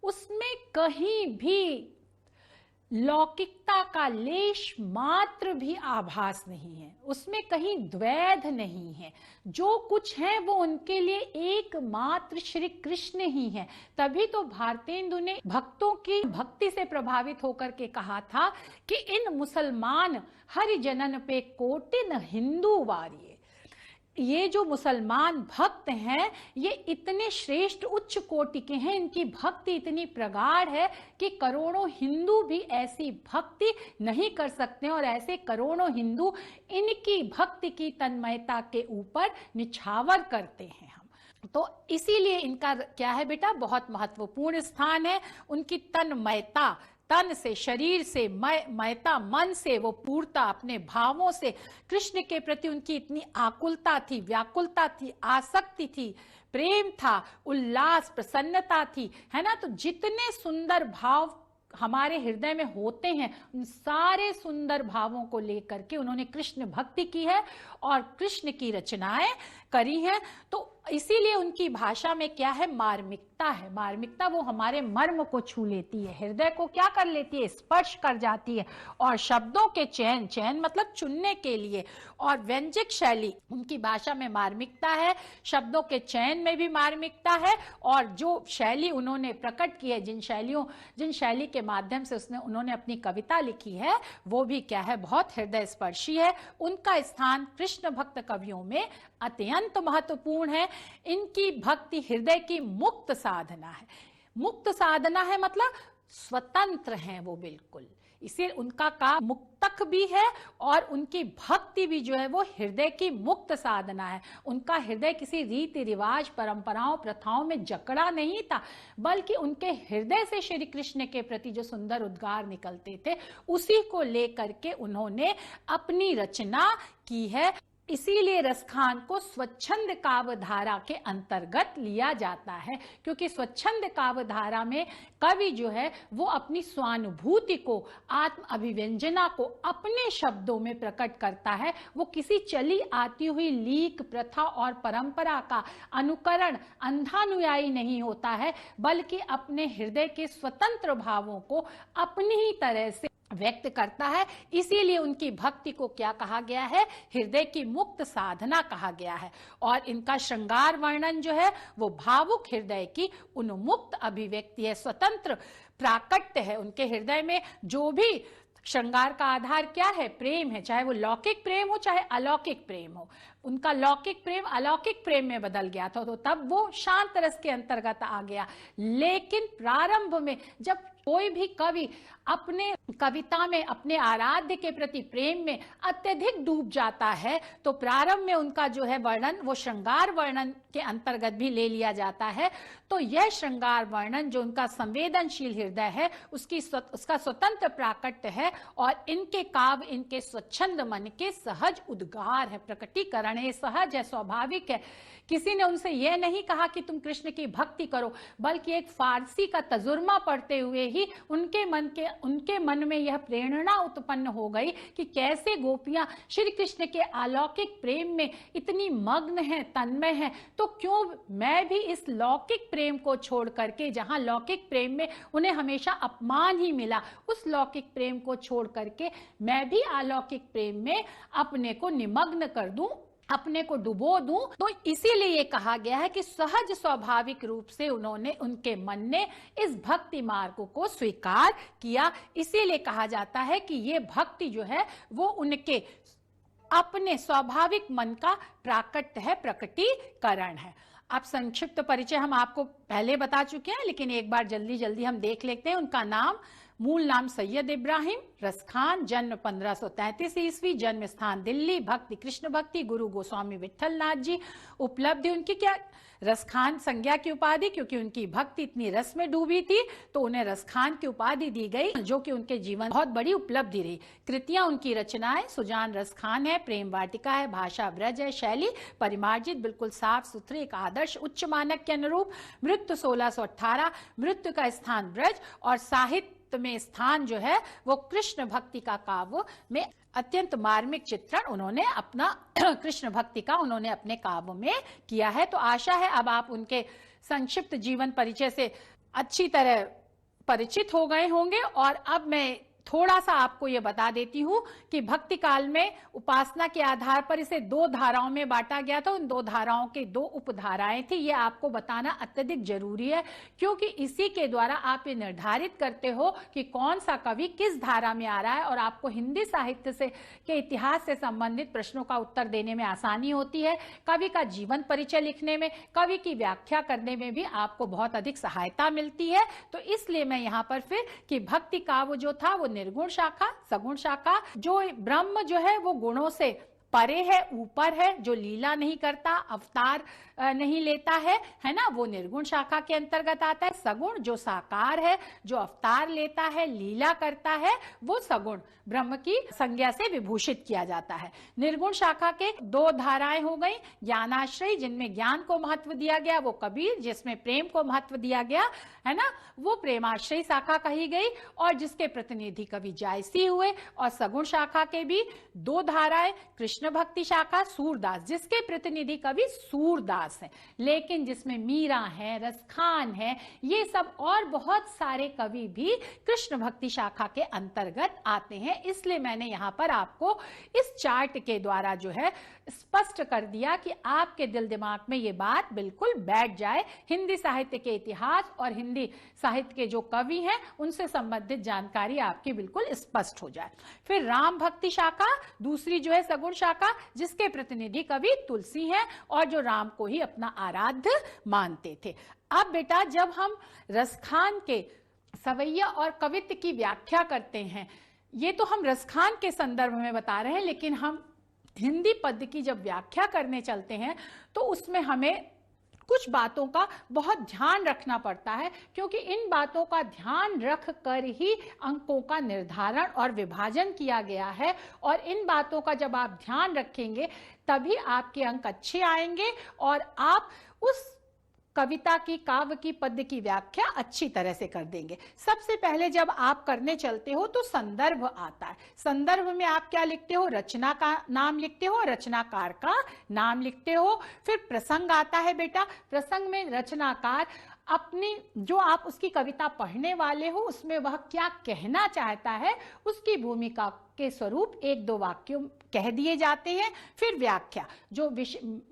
उसमें कहीं भी लौकिकता का लेश मात्र भी आभास नहीं है, उसमें कहीं द्वैध नहीं है। जो कुछ है वो उनके लिए एकमात्र श्री कृष्ण ही है। तभी तो भारतेंदु ने भक्तों की भक्ति से प्रभावित होकर के कहा था कि इन मुसलमान हरिजनन पे कोटिन हिंदू वारिये। ये जो मुसलमान भक्त हैं ये इतने श्रेष्ठ उच्च कोटि के हैं, इनकी भक्ति इतनी प्रगाढ़ है कि करोड़ों हिंदू भी ऐसी भक्ति नहीं कर सकते, और ऐसे करोड़ों हिंदू इनकी भक्ति की तन्मयता के ऊपर निछावर करते हैं। हम तो इसीलिए इनका क्या है बेटा, बहुत महत्वपूर्ण स्थान है। उनकी तन्मयता, तन से, शरीर से, मयता, मन से, वो पूर्णता, अपने भावों से कृष्ण के प्रति उनकी इतनी आकुलता थी, व्याकुलता थी, आसक्ति थी, प्रेम था, उल्लास, प्रसन्नता थी, है ना। तो जितने सुंदर भाव हमारे हृदय में होते हैं, उन सारे सुंदर भावों को लेकर के उन्होंने कृष्ण भक्ति की है और कृष्ण की रचनाएं करी हैं। तो इसीलिए उनकी भाषा में क्या है, मार्मिकता है। मार्मिकता, वो हमारे मर्म को छू लेती है, हृदय को क्या कर लेती है, स्पर्श कर जाती है। और शब्दों के चयन, चयन मतलब चुनने के लिए, और व्यंजक शैली, उनकी भाषा में मार्मिकता है, शब्दों के चयन में भी मार्मिकता है। और जो शैली उन्होंने प्रकट की है, जिन शैली के माध्यम से उन्होंने अपनी कविता लिखी है, वो भी क्या है, बहुत हृदय स्पर्शी है। उनका स्थान कृष्ण भक्त कवियों में अत्यंत महत्वपूर्ण है। इनकी भक्ति हृदय की मुक्त साधना है। मुक्त साधना है मतलब स्वतंत्र हैं वो बिल्कुल, इसे उनका काम मुक्तक भी है और उनकी भक्ति भी जो है वो हृदय की मुक्त साधना है। उनका हृदय किसी रीति रिवाज, परंपराओं, प्रथाओं में जकड़ा नहीं था, बल्कि उनके हृदय से श्री कृष्ण के प्रति जो सुंदर उद्गार निकलते थे, उसी को लेकर के उन्होंने अपनी रचना की है। इसीलिए रसखान को स्वच्छंद काव्यधारा के अंतर्गत लिया जाता है, क्योंकि स्वच्छंद काव्यधारा में कवि जो है वो अपनी स्वानुभूति को, आत्म अभिव्यंजना को अपने शब्दों में प्रकट करता है। वो किसी चली आती हुई लीक, प्रथा और परंपरा का अनुकरण, अंधानुयायी नहीं होता है, बल्कि अपने हृदय के स्वतंत्र भावों को अपनी ही तरह से व्यक्त करता है। इसीलिए उनकी भक्ति को क्या कहा गया है, हृदय की मुक्त साधना कहा गया है। और इनका श्रृंगार वर्णन जो है वो भावुक हृदय की उन्मुक्त अभिव्यक्ति है, स्वतंत्र प्राकट्य है। उनके हृदय में जो भी श्रृंगार का आधार क्या है, प्रेम है, चाहे वो लौकिक प्रेम हो चाहे अलौकिक प्रेम हो। उनका लौकिक प्रेम अलौकिक प्रेम में बदल गया था, तो तब वो शांत रस के अंतर्गत आ गया। लेकिन प्रारंभ में जब कोई भी कवि अपने कविता में अपने आराध्य के प्रति प्रेम में अत्यधिक डूब जाता है, तो प्रारंभ में उनका जो है वर्णन वो श्रृंगार वर्णन के अंतर्गत भी ले लिया जाता है। तो यह श्रृंगार वर्णन जो उनका संवेदनशील हृदय है उसका स्वतंत्र प्राकट्य है, और इनके काव्य इनके स्वच्छंद मन के सहज उद्गार है, प्रकटीकरण है, सहज है, स्वाभाविक है। किसी ने उनसे यह नहीं कहा कि तुम कृष्ण की भक्ति करो, बल्कि एक फारसी का तजुर्मा पढ़ते हुए ही उनके मन में यह प्रेरणा उत्पन्न हो गई कि कैसे गोपियां श्री कृष्ण के अलौकिक प्रेम में इतनी मग्न हैं, तन्मय हैं, तो क्यों मैं भी इस लौकिक प्रेम को छोड़ करके, जहां लौकिक प्रेम में उन्हें हमेशा अपमान ही मिला, उस लौकिक प्रेम को छोड़ करके मैं भी अलौकिक प्रेम में अपने को निमग्न कर दूं, अपने को डुबो दूं। तो इसीलिए ये कहा गया है कि सहज स्वाभाविक रूप से उनके मन ने इस भक्ति मार्ग को स्वीकार किया। इसीलिए कहा जाता है कि ये भक्ति जो है वो उनके अपने स्वाभाविक मन का प्राकट्य है, प्रकटीकरण है। अब संक्षिप्त परिचय हम आपको पहले बता चुके हैं, लेकिन एक बार जल्दी जल्दी हम देख लेते हैं। उनका नाम, मूल नाम सैयद इब्राहिम रसखान, जन्म 1533 ईस्वी, जन्म स्थान दिल्ली, भक्ति कृष्ण भक्ति, गुरु गोस्वामी विठल नाथ जी। उपलब्धि उनकी क्या, रसखान संज्ञा की उपाधि, क्योंकि उनकी भक्ति इतनी रस में डूबी थी तो उन्हें रसखान की उपाधि दी गई, जो कि उनके जीवन बहुत बड़ी उपलब्धि रही। कृतियां उनकी रचनाएं, सुजान रसखान है, प्रेम वाटिका है, भाषा ब्रज है, शैली परिमार्जित, बिल्कुल साफ सुथरी, एक आदर्श उच्च मानक के अनुरूप। मृत्यु 1618, मृत्यु का स्थान ब्रज, और साहित्य में स्थान जो है वो कृष्ण भक्ति का काव्य में अत्यंत मार्मिक चित्रण उन्होंने अपना कृष्ण भक्ति का उन्होंने अपने काव्य में किया है। तो आशा है अब आप उनके संक्षिप्त जीवन परिचय से अच्छी तरह परिचित हो गए होंगे। और अब मैं थोड़ा सा आपको ये बता देती हूँ कि भक्ति काल में उपासना के आधार पर इसे दो धाराओं में बांटा गया था। उन दो धाराओं के दो उपधाराएं थी, ये आपको बताना अत्यधिक जरूरी है, क्योंकि इसी के द्वारा आप ये निर्धारित करते हो कि कौन सा कवि किस धारा में आ रहा है, और आपको हिंदी साहित्य से के इतिहास से संबंधित प्रश्नों का उत्तर देने में आसानी होती है। कवि का जीवन परिचय लिखने में, कवि की व्याख्या करने में भी आपको बहुत अधिक सहायता मिलती है। तो इसलिए मैं यहाँ पर फिर कि भक्ति काव्य जो था वो निर्गुण शाखा, सगुण शाखा, जो ब्रह्म जो है वो गुणों से परे है, ऊपर है, जो लीला नहीं करता, अवतार नहीं लेता है ना, वो निर्गुण शाखा के अंतर्गत आता है। सगुण जो साकार है, जो अवतार लेता है, लीला करता है, वो सगुण ब्रह्म की संज्ञा से विभूषित किया जाता है। निर्गुण शाखा के दो धाराएं हो गई, ज्ञानाश्रयी जिनमें ज्ञान को महत्व दिया गया, वो कबीर जिसमें प्रेम को महत्व दिया गया है ना, वो प्रेमाश्रयी शाखा कही गई, और जिसके प्रतिनिधि कवि जायसी हुए। और सगुण शाखा के भी दो धाराएं, कृष्ण भक्ति शाखा सूरदास जिसके प्रतिनिधि कवि सूरदास हैं, लेकिन जिसमें मीरा है, रसखान है, ये सब और बहुत सारे कवि भी कृष्ण भक्ति शाखा के अंतर्गत आते हैं। इसलिए मैंने यहां पर आपको इस चार्ट के द्वारा जो है स्पष्ट कर दिया कि आपके दिल दिमाग में ये बात बिल्कुल बैठ जाए, हिंदी साहित्य के इतिहास और हिंदी साहित्य के जो कवि हैं उनसे संबंधित जानकारी आपकी बिल्कुल स्पष्ट हो जाए। फिर राम भक्ति शाखा दूसरी जो है सगुण शाखा, जिसके प्रतिनिधि कवि तुलसी हैं और जो राम को ही अपना आराध्य मानते थे। अब बेटा जब हम रसखान के सवैया और कवित्व की व्याख्या करते हैं, ये तो हम रसखान के संदर्भ में बता रहे हैं, लेकिन हम हिंदी पद्य की जब व्याख्या करने चलते हैं तो उसमें हमें कुछ बातों का बहुत ध्यान रखना पड़ता है, क्योंकि इन बातों का ध्यान रख कर ही अंकों का निर्धारण और विभाजन किया गया है। और इन बातों का जब आप ध्यान रखेंगे तभी आपके अंक अच्छे आएंगे और आप उस कविता की, काव्य की, पद्य की व्याख्या अच्छी तरह से कर देंगे। सबसे पहले जब आप करने चलते हो तो संदर्भ आता है। संदर्भ में आप क्या लिखते हो? रचना का नाम लिखते हो, रचनाकार का नाम लिखते हो। फिर प्रसंग आता है बेटा। प्रसंग में रचनाकार अपनी जो आप उसकी कविता पढ़ने वाले हो उसमें वह क्या कहना चाहता है उसकी भूमिका के स्वरूप एक दो वाक्यों कह दिए जाते हैं। फिर व्याख्या, जो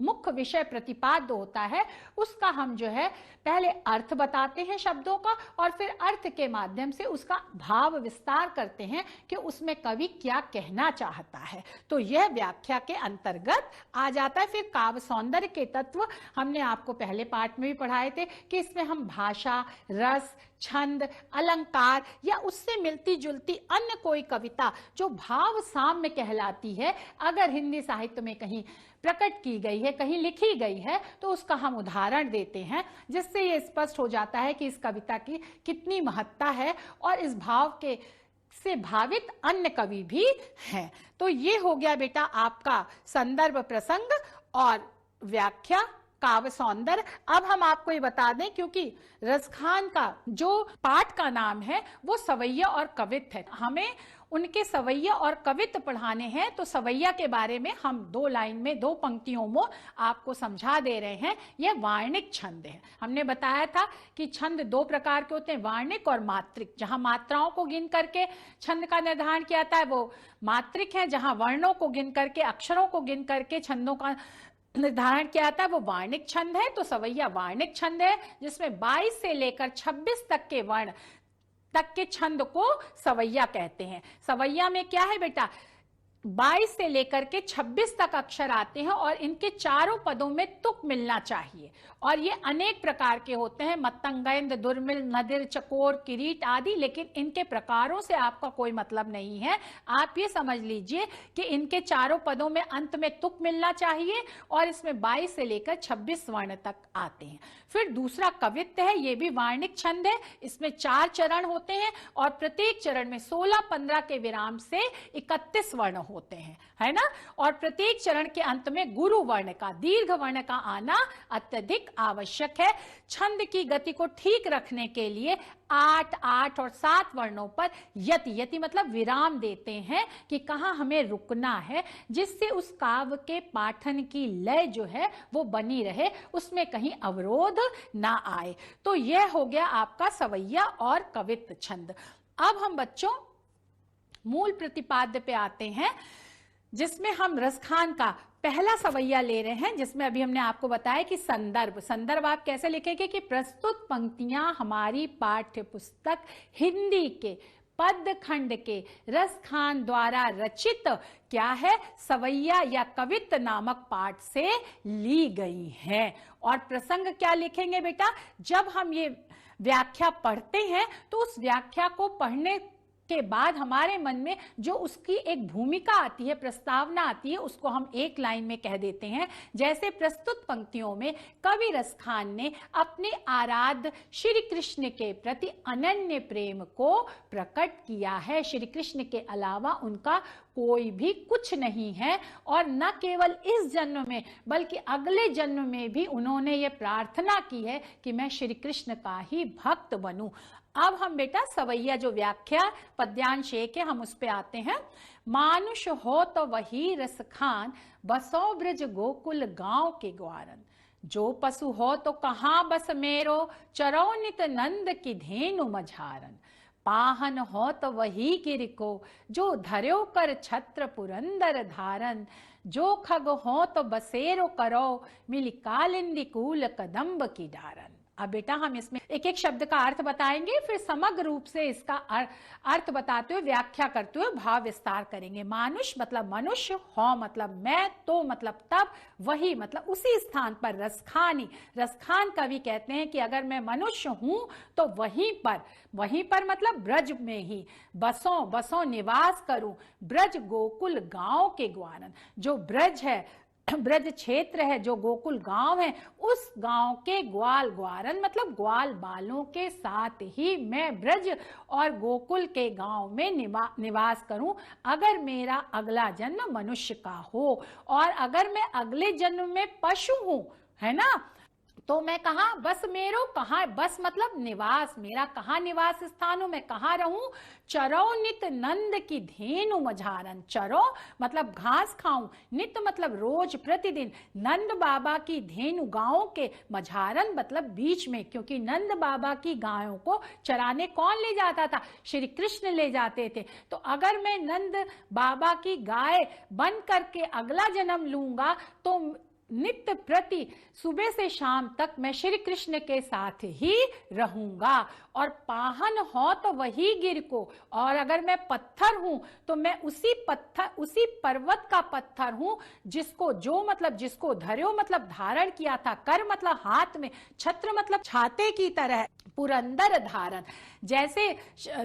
मुख्य विषय प्रतिपाद्य होता है उसका हम जो है पहले अर्थ बताते हैं शब्दों का, और फिर अर्थ के माध्यम से उसका भाव विस्तार करते हैं कि उसमें कवि क्या कहना चाहता है। तो यह व्याख्या के अंतर्गत आ जाता है। फिर काव्य सौंदर्य के तत्व हमने आपको पहले पाठ में भी पढ़ाए थे कि इसमें हम भाषा, रस, छंद, अलंकार या उससे मिलती जुलती अन्य कोई कविता जो भाव साम्य कहलाती है, अगर हिंदी साहित्य में कहीं प्रकट की गई है, कहीं लिखी गई है, तो उसका हम उदाहरण देते हैं, जिससे ये स्पष्ट हो जाता है कि इस कविता की कितनी महत्ता है और इस भाव के से भावित अन्य कवि भी हैं। तो ये हो गया बेटा आपका संदर्भ, प्रसंग और व्याख्या, काव्य सौंदर्य। अब हम आपको ये बता दें, क्योंकि रसखान का जो पाठ का नाम है वो सवैया और कवित्व है, हमें उनके सवैया और कवित्व पढ़ाने हैं, तो सवैया के बारे में हम दो लाइन में, दो पंक्तियों में आपको समझा दे रहे हैं। यह वार्णिक छंद है। हमने बताया था कि छंद दो प्रकार के होते हैं, वार्णिक और मात्रिक। जहां मात्राओं को गिन करके छंद का निर्धारण किया जाता है वो मात्रिक है, जहां वर्णों को गिन करके, अक्षरों को गिन करके छंदों का निर्धारण किया जाता है वो वार्णिक छंद है। तो सवैया वार्णिक छंद है, जिसमें 22 से लेकर 26 तक के वर्ण तक के छंद को सवैया कहते हैं। सवैया में क्या है बेटा, 22 से लेकर के 26 तक अक्षर आते हैं और इनके चारों पदों में तुक मिलना चाहिए। और ये अनेक प्रकार के होते हैं, मतंगेंद्र, दुर्मिल, नदिर, चकोर, किरीट आदि, लेकिन इनके प्रकारों से आपका कोई मतलब नहीं है। आप ये समझ लीजिए कि इनके चारों पदों में अंत में तुक मिलना चाहिए और इसमें 22 से लेकर 26 वर्ण तक आते हैं। फिर दूसरा कवित्व है, ये भी वार्णिक छंद है। इसमें 4 चरण होते हैं और प्रत्येक चरण में 16-15 के विराम से 31 वर्ण होते हैं, है ना। और प्रत्येक चरण के अंत में गुरु वर्ण का, दीर्घ वर्ण का आना अत्यधिक आवश्यक है। छंद की गति को ठीक रखने के लिए 8, 8 और 7 वर्णों पर यति, यति मतलब विराम देते हैं कि कहां हमें रुकना है, जिससे उस काव्य के पाठन की लय जो है वो बनी रहे, उसमें कहीं अवरोध ना आए। तो यह हो गया आपका सवैया और कवित्व छंद। अब हम बच्चों मूल प्रतिपाद्य पे आते हैं, जिसमें हम रसखान का पहला सवैया ले रहे हैं, जिसमें अभी हमने आपको बताया कि संदर्भ। संदर्भ आप कैसे लिखेंगे कि प्रस्तुत पंक्तियां हमारी पाठ्य पुस्तक हिंदी के पद्य खंड के रसखान द्वारा रचित क्या है, सवैया या कवित्व नामक पाठ से ली गई हैं। और प्रसंग क्या लिखेंगे बेटा, जब हम ये व्याख्या पढ़ते हैं तो उस व्याख्या को पढ़ने के बाद हमारे मन में जो उसकी एक भूमिका आती है, प्रस्तावना आती है, उसको हम एक लाइन में कह देते हैं। जैसे प्रस्तुत पंक्तियों में कवि रसखान ने अपने आराध्य श्री कृष्ण के प्रति अनन्य प्रेम को प्रकट किया है। श्री कृष्ण के अलावा उनका कोई भी कुछ नहीं है, और न केवल इस जन्म में बल्कि अगले जन्म में भी उन्होंने ये प्रार्थना की है कि मैं श्री कृष्ण का ही भक्त बनूं। अब हम बेटा सवैया जो व्याख्या पद्यांश एक है, हम उस पे आते हैं। मानुष हो तो वही रसखान, बसो ब्रज गोकुल गांव के ग्वारन। जो पशु हो तो कहाँ बस मेरो, चरो नित नंद की धेनु मझारन। पाहन हो तो वही गिर को, जो धर्यो कर छत्र पुरंदर धारन। जो खग हो तो बसेरो करो, मिली कालिंदी कूल कदम्ब की डारन। अब बेटा हम इसमें एक एक शब्द का अर्थ बताएंगे, फिर समग्र रूप से इसका अर्थ बताते हुए, व्याख्या करते हुए भाव विस्तार करेंगे। मानुष मतलब मनुष्य, हो मतलब मैं, तो मतलब तब, वही मतलब उसी स्थान पर, रसखानी, रसखान कवि कहते हैं कि अगर मैं मनुष्य हूं तो वहीं पर मतलब ब्रज में ही, बसों निवास करूं, ब्रज गोकुल गांव के ग्वारन। जो ब्रज है, ब्रज क्षेत्र है, जो गोकुल गांव है, उस गांव के ग्वाल ग्वारन मतलब ग्वाल बालों के साथ ही मैं ब्रज और गोकुल के गांव में निवास करूं। अगर मेरा अगला जन्म मनुष्य का हो, और अगर मैं अगले जन्म में पशु हूं, है ना, तो मैं कहा बस मेरो, कहा बस मतलब निवास, मेरा कहाँ निवास स्थान हो, मैं कहाँ रहूं। चरो नित नंद की धेनु मझारन। चरो मतलब घास खाऊं, नित मतलब रोज प्रतिदिन, नंद बाबा की धेनु गायों के, मझारन मतलब बीच में, क्योंकि नंद बाबा की गायों को चराने कौन ले जाता था, श्री कृष्ण ले जाते थे। तो अगर मैं नंद बाबा की गाय बन करके अगला जन्म लूंगा तो नित्य प्रति सुबह से शाम तक मैं श्री कृष्ण के साथ ही रहूंगा। और पाहन हो तो वही गिर को, और अगर मैं पत्थर हूं तो मैं उसी पर्वत का पत्थर हूं जिसको, जो मतलब जिसको धर्यो मतलब धारण किया था, कर मतलब हाथ में, छत्र मतलब छाते की तरह, पुरंदर धारण। जैसे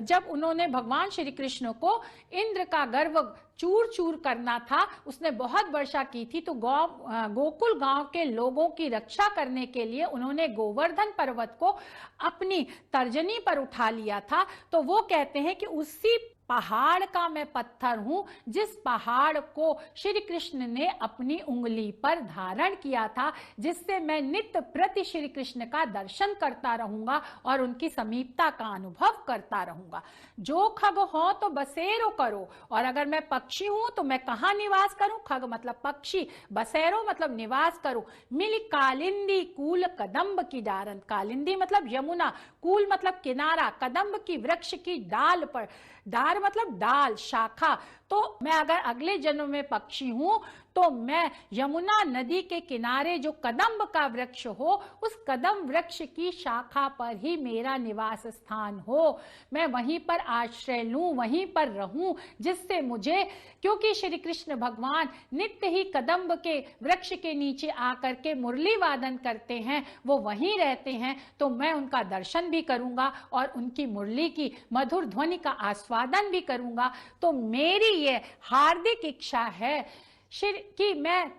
जब उन्होंने भगवान श्री कृष्ण को इंद्र का गर्व चूर चूर करना था, उसने बहुत वर्षा की थी, तो गोकुल गांव के लोगों की रक्षा करने के लिए उन्होंने गोवर्धन पर्वत को अपनी तर्जनी पर उठा लिया था। तो वो कहते हैं कि उसी पहाड़ का मैं पत्थर हूं जिस पहाड़ को श्री कृष्ण ने अपनी उंगली पर धारण किया था, जिससे मैं नित्य प्रति श्री कृष्ण का दर्शन करता रहूंगा और उनकी समीपता का अनुभव करता रहूंगा। जो खग हो तो बसेरो करो, और अगर मैं पक्षी हूं तो मैं कहाँ निवास करूं, खग मतलब पक्षी, बसेरो मतलब निवास करूं। मिली कालिंदी कूल कदम्ब की डारन। कालिंदी मतलब यमुना, कूल मतलब किनारा, कदम्ब की वृक्ष की डाल पर, डार मतलब डाल, शाखा। तो मैं अगर अगले जन्म में पक्षी हूं तो मैं यमुना नदी के किनारे जो कदम्ब का वृक्ष हो, उस कदम वृक्ष की शाखा पर ही मेरा निवास स्थान हो, मैं वहीं पर आश्रय लूं, वहीं पर रहूं, जिससे मुझे, क्योंकि श्री कृष्ण भगवान नित्य ही कदम्ब के वृक्ष के नीचे आकर के मुरली वादन करते हैं, वो वहीं रहते हैं, तो मैं उनका दर्शन भी करूंगा और उनकी मुरली की मधुर ध्वनि का आस्वादन भी करूंगा। तो मेरी ये हार्दिक इच्छा है कि मैं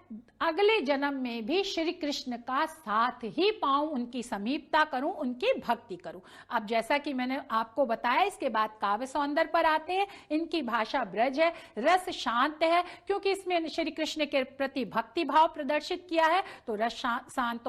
अगले जन्म में भी श्री कृष्ण का साथ ही पाऊं, उनकी समीपता करूं, उनकी भक्ति करूं। अब जैसा कि मैंने आपको बताया, इसके बाद काव्य सौंदर्य पर आते हैं। इनकी भाषा ब्रज है, रस शांत है, क्योंकि इसमें श्री कृष्ण के प्रति भक्ति भाव प्रदर्शित किया है, तो रस शांत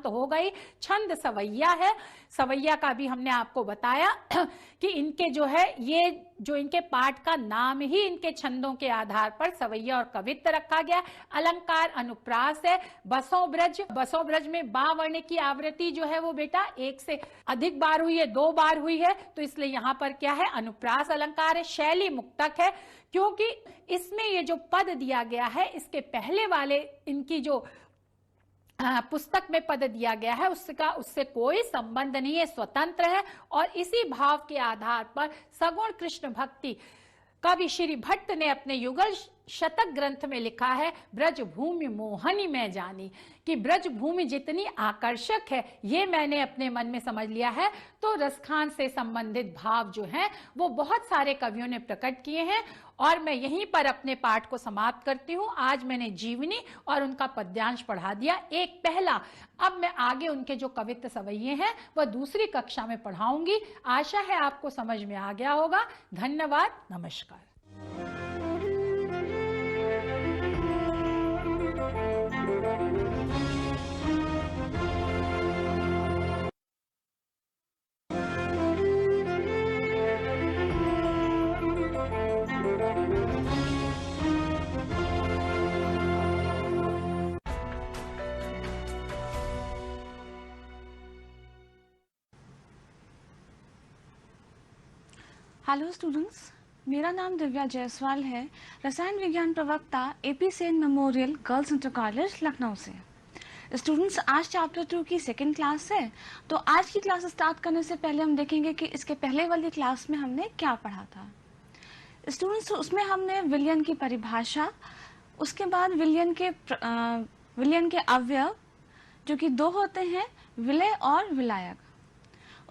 हो गई। छंद सवैया है, सवैया का भी हमने आपको बताया कि इनके जो है, ये जो इनके पाठ का नाम ही इनके छंदों के आधार पर सवैया और कवित्व रखा गया। अलंकार अनुप्रास है। बसों ब्रज में बा वर्ण की आवृत्ति जो है वो बेटा एक से अधिक बार हुई है, 2 बार हुई है, तो इसलिए यहां पर क्या है, अनुप्रास अलंकार है। शैली मुक्तक है, क्योंकि इसमें ये जो पद दिया गया है, इसके पहले वाले इनकी जो पुस्तक में पद दिया गया है उससे कोई संबंध नहीं है, स्वतंत्र है। और इसी भाव के आधार पर सगुण कृष्ण भक्ति कवि श्री भट्ट ने अपने युगल शतक ग्रंथ में लिखा है, ब्रज भूमि मोहनी मैं जानी, कि ब्रज भूमि जितनी आकर्षक है ये मैंने अपने मन में समझ लिया है। तो रसखान से संबंधित भाव जो हैं वो बहुत सारे कवियों ने प्रकट किए हैं और मैं यहीं पर अपने पाठ को समाप्त करती हूँ। आज मैंने जीवनी और उनका पद्यांश पढ़ा दिया, एक पहला। अब मैं आगे उनके जो कवित्व सवैये हैं वह दूसरी कक्षा में पढ़ाऊंगी। आशा है आपको समझ में आ गया होगा। धन्यवाद, नमस्कार। हेलो स्टूडेंट्स, मेरा नाम दिव्या जायसवाल है, रसायन विज्ञान प्रवक्ता AP Sen memorial girls inter college Lucknow से। स्टूडेंट्स, आज चैप्टर 2 की सेकंड क्लास है। तो आज की क्लास स्टार्ट करने से पहले हम देखेंगे कि इसके पहले वाली क्लास में हमने क्या पढ़ा था। स्टूडेंट्स, उसमें हमने विलयन की परिभाषा, उसके बाद विलयन के अवयव जो कि 2 होते हैं, विलय और विलायक।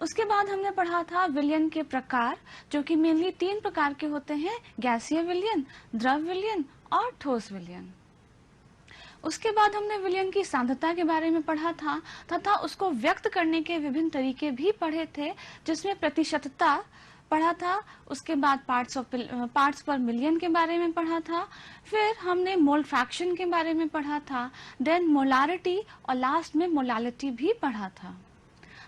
उसके बाद हमने पढ़ा था विलयन के प्रकार जो कि मेनली 3 प्रकार के होते हैं, गैसीय विलयन, द्रव विलयन और ठोस विलयन। उसके बाद हमने विलयन की सांद्रता के बारे में पढ़ा था तथा उसको व्यक्त करने के विभिन्न तरीके भी पढ़े थे, जिसमें प्रतिशतता पढ़ा था। उसके बाद पार्ट्स पर मिलियन के बारे में पढ़ा था। फिर हमने मोल फ्रैक्शन के बारे में पढ़ा था, देन मोलारिटी और लास्ट में मोलालिटी भी पढ़ा था।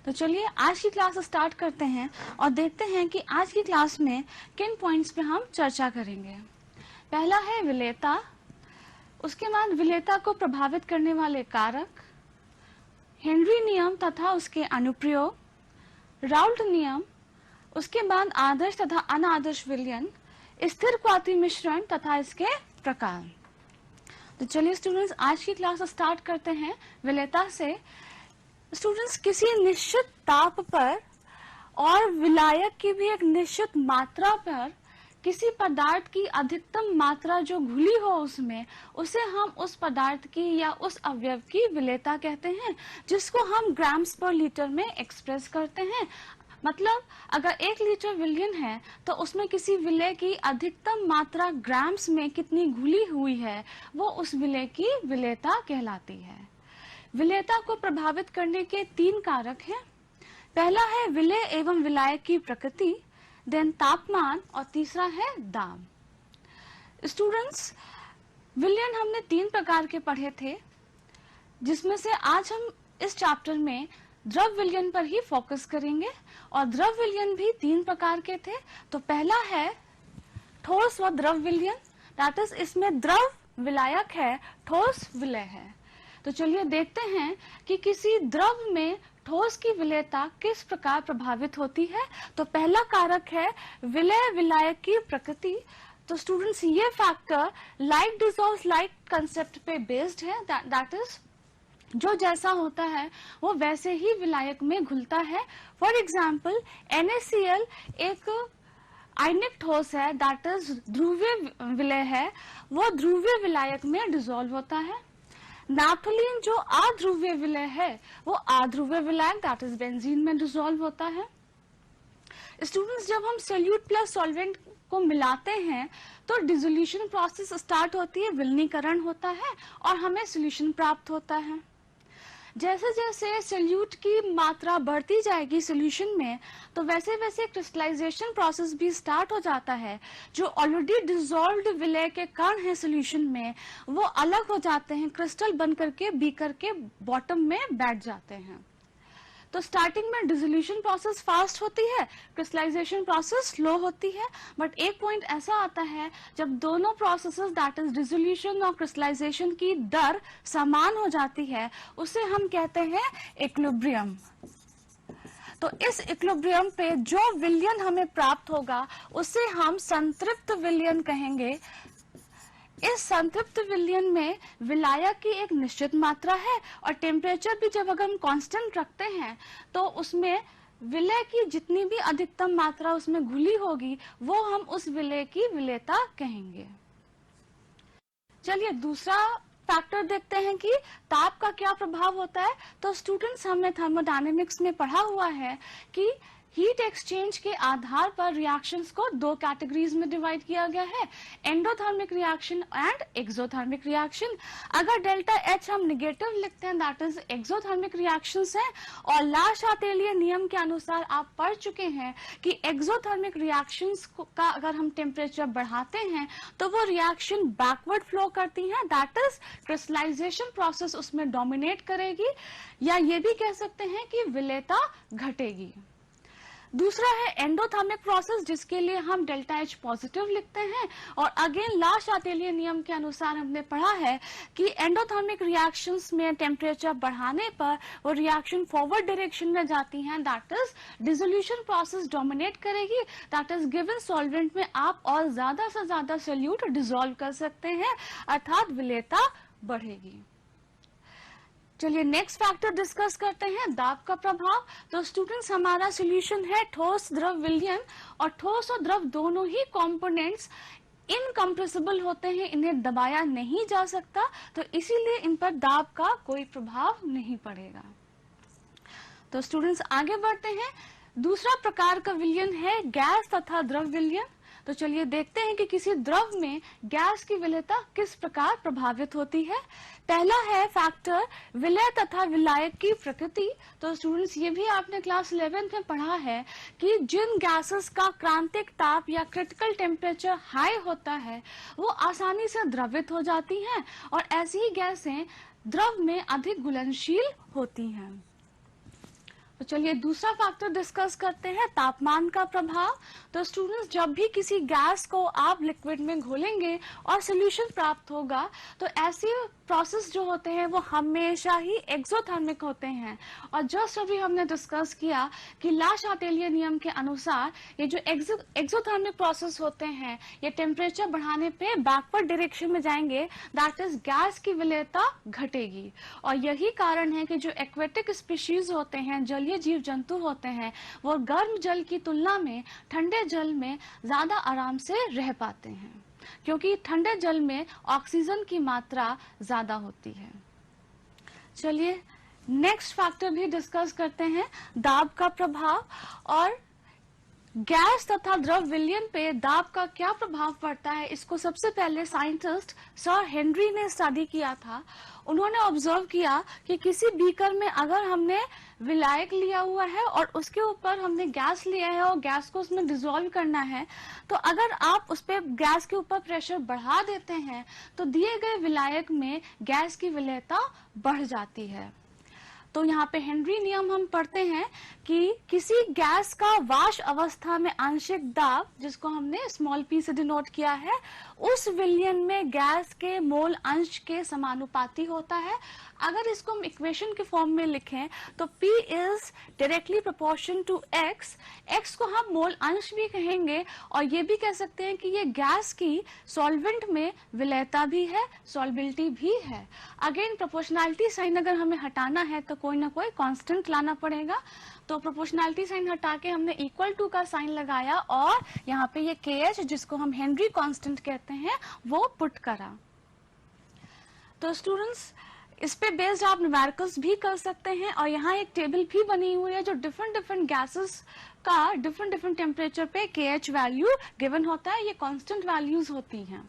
तो चलिए आज की क्लास स्टार्ट करते हैं और देखते हैं कि आज की क्लास में किन पॉइंट्स पे हम चर्चा करेंगे। पहला है विलेयता, उसके बाद विलेयता को प्रभावित करने वाले कारक, हेनरी नियम तथा उसके अनुप्रयोग, राउल्ट नियम, उसके बाद आदर्श तथा अनादर्श विलयन, स्थिर क्वाती मिश्रण तथा इसके प्रकार। तो चलिए स्टूडेंट्स आज की क्लास स्टार्ट करते हैं विलेयता से। स्टूडेंट्स, किसी निश्चित ताप पर और विलायक की भी एक निश्चित मात्रा पर किसी पदार्थ की अधिकतम मात्रा जो घुली हो उसमें, उसे हम उस पदार्थ की या उस अवयव की विलेयता कहते हैं, जिसको हम ग्राम्स पर लीटर में एक्सप्रेस करते हैं। मतलब अगर 1 लीटर विलयन है तो उसमें किसी विलय की अधिकतम मात्रा ग्राम्स में कितनी घुली हुई है, वो उस विलय की विलेयता कहलाती है। विलेयता को प्रभावित करने के 3 कारक हैं। पहला है विलय एवं विलायक की प्रकृति, देन तापमान और तीसरा है दाब। स्टूडेंट्स, विलयन हमने 3 प्रकार के पढ़े थे, जिसमें से आज हम इस चैप्टर में द्रव विलयन पर ही फोकस करेंगे। और द्रव विलयन भी 3 प्रकार के थे। तो पहला है ठोस व द्रव विलयन, दैट इज इसमें द्रव विलायक है, ठोस विलय है। तो चलिए देखते हैं कि किसी द्रव में ठोस की विलेयता किस प्रकार प्रभावित होती है। तो पहला कारक है विलय विलायक की प्रकृति। तो स्टूडेंट्स, ये factor like dissolves like concept पे बेस्ड है, दैट इज जो जैसा होता है वो वैसे ही विलायक में घुलता है। फॉर एग्जाम्पल NaCl एक आयनिक ठोस है, दैट इज ध्रुवीय विलय है, वो ध्रुवीय विलायक में डिसॉल्व होता है। नैप्थलीन जो अध्रुवीय विलय है वो अध्रुवीय विलायक दैट इज बेंजीन में डिसॉल्व होता है। स्टूडेंट्स, जब हम सोल्यूट प्लस सॉल्वेंट को मिलाते हैं तो डिसोल्यूशन प्रोसेस स्टार्ट होती है, विलनीकरण होता है और हमें सॉल्यूशन प्राप्त होता है। जैसे जैसे सोल्यूट की मात्रा बढ़ती जाएगी सॉल्यूशन में, तो वैसे वैसे क्रिस्टलाइजेशन प्रोसेस भी स्टार्ट हो जाता है। जो ऑलरेडी डिसॉल्व्ड विलय के कण हैं सॉल्यूशन में, वो अलग हो जाते हैं, क्रिस्टल बन करके बीकर के बॉटम में बैठ जाते हैं। तो स्टार्टिंग में डिसोल्यूशन प्रोसेस फास्ट होती है, क्रिस्टलाइजेशन प्रोसेस स्लो होती है। बट एक पॉइंट ऐसा आता है जब दोनों प्रोसेसेस दैट इज डिसोल्यूशन और क्रिस्टलाइजेशन की दर समान हो जाती है, उसे हम कहते हैं इक्विलिब्रियम। तो इस इक्विलिब्रियम पे जो विलयन हमें प्राप्त होगा उसे हम संतृप्त विलयन कहेंगे। इस संतृप्त विलयन में विलायक की एक निश्चित मात्रा है और टेम्परेचर भी जब अगर हम कांस्टेंट रखते हैं तो उसमें विलय की जितनी भी अधिकतम मात्रा उसमें घुली होगी वो हम उस विलय की विलेयता कहेंगे। चलिए दूसरा फैक्टर देखते हैं कि ताप का क्या प्रभाव होता है। तो स्टूडेंट्स, हमने थर्मोडायनेमिक्स में पढ़ा हुआ है कि हीट एक्सचेंज के आधार पर रिएक्शंस को दो कैटेगरीज में डिवाइड किया गया है, endothermic reaction and exothermic reaction. अगर डेल्टा एच हम निगेटिव लिखते हैं दैट इज एक्सोथर्मिक रिएक्शंस हैं, और ला शातेलिय नियम के अनुसार आप पढ़ चुके हैं कि एक्सोथर्मिक रिएक्शंस का अगर हम टेम्परेचर बढ़ाते हैं तो वो रिएक्शन बैकवर्ड फ्लो करती हैं, दैट इज क्रिस्टलाइजेशन प्रोसेस उसमें डोमिनेट करेगी, या ये भी कह सकते हैं कि विलेयता घटेगी। दूसरा है एंडोथर्मिक प्रोसेस, जिसके लिए हम डेल्टा एच पॉजिटिव लिखते हैं, और अगेन ला शातेलिय नियम के अनुसार हमने पढ़ा है कि एंडोथर्मिक रिएक्शंस में टेम्परेचर बढ़ाने पर वो रिएक्शन फॉरवर्ड डायरेक्शन में जाती हैं, that is dissolution process dominate करेगी, दैट इज गिवन सॉल्वेंट में आप और ज्यादा से ज्यादा सोल्यूट डिसॉल्व कर सकते हैं, अर्थात विलेयता बढ़ेगी। चलिए नेक्स्ट फैक्टर डिस्कस करते हैं, दाब का प्रभाव। तो स्टूडेंट्स, हमारा सॉल्यूशन है ठोस, द्रव, विलयन, और ठोस और द्रव दोनों ही कंपोनेंट्स इनकम्प्रेसिबल होते हैं, इन्हें दबाया नहीं जा सकता, तो इसीलिए इन पर दाब का कोई प्रभाव नहीं पड़ेगा। तो स्टूडेंट्स आगे बढ़ते हैं। दूसरा प्रकार का विलयन है गैस तथा द्रव विलयन। तो चलिए देखते हैं कि किसी द्रव में गैस की विलेयता किस प्रकार प्रभावित होती है। पहला है फैक्टर विलय तथा विलायक की प्रकृति। तो स्टूडेंट्स, ये भी आपने क्लास 11th में पढ़ा है कि जिन गैसेस का क्रांतिक ताप या क्रिटिकल टेम्परेचर हाई होता है वो आसानी से द्रवित हो जाती हैं, और ऐसी ही गैसें द्रव में अधिक घुलनशील होती हैं। तो चलिए दूसरा फैक्टर डिस्कस करते हैं, तापमान का प्रभाव। तो स्टूडेंट्स, जब भी किसी गैस को आप लिक्विड में घोलेंगे और सॉल्यूशन प्राप्त होगा तो ऐसी प्रोसेस जो होते हैं वो हमेशा ही एक्सोथर्मिक होते हैं, और जस्ट अभी हमने डिस्कस किया कि ला शातेलिय नियम के अनुसार ये जो एक्सोथर्मिक प्रोसेस होते हैं ये टेम्परेचर बढ़ाने पे बैकवर्ड डायरेक्शन में जाएंगे, दैट इज गैस की विलेयता घटेगी। और यही कारण है कि जो एक्वेटिक स्पीशीज होते हैं, जलीय जीव जंतु होते हैं, वो गर्म जल की तुलना में ठंडे जल में ज्यादा आराम से रह पाते हैं, क्योंकि ठंडे जल में ऑक्सीजन की मात्रा ज्यादा होती है। चलिए नेक्स्ट फैक्टर भी डिस्कस करते हैं, दाब का प्रभाव। और गैस तथा द्रव विलयन पे दाब का क्या प्रभाव पड़ता है, इसको सबसे पहले साइंटिस्ट सर हेनरी ने स्टडी किया था। उन्होंने ऑब्जर्व किया कि किसी बीकर में अगर हमने विलायक लिया हुआ है और उसके ऊपर हमने गैस लिया है और गैस को उसमें डिसॉल्व करना है, तो अगर आप उस पर गैस के ऊपर प्रेशर बढ़ा देते हैं तो दिए गए विलायक में गैस की विलेयता बढ़ जाती है। तो यहाँ पे हेनरी नियम हम पढ़ते हैं कि किसी गैस का वाष्प अवस्था में आंशिक दाब, जिसको हमने स्मॉल p से डिनोट किया है, उस विलयन में गैस के मोल अंश के समानुपाती होता है। अगर इसको हम इक्वेशन के फॉर्म में लिखें तो P is directly proportion to X। X को हम मोल अंश भी कहेंगे, और ये भी कह सकते हैं कि ये गैस की सॉल्वेंट में विलेयता भी है, सॉल्बिलिटी भी है। अगेन प्रोपोर्शनैलिटी साइन अगर हमें हटाना है तो कोई ना कोई कांस्टेंट लाना पड़ेगा, तो प्रोपोर्शनैलिटी साइन हटा के हमने इक्वल टू का साइन लगाया, और यहाँ पे ये KH जिसको हम हेनरी कांस्टेंट कहते हैं वो पुट करा। तो स्टूडेंट्स, इस पे बेस्ड आप न्यूमेरिकल्स भी कर सकते हैं, और यहाँ एक टेबल भी बनी हुई है जो डिफरेंट गैसेस का डिफरेंट टेम्परेचर पे KH वैल्यू गिवन होता है, ये कांस्टेंट वैल्यूज होती हैं।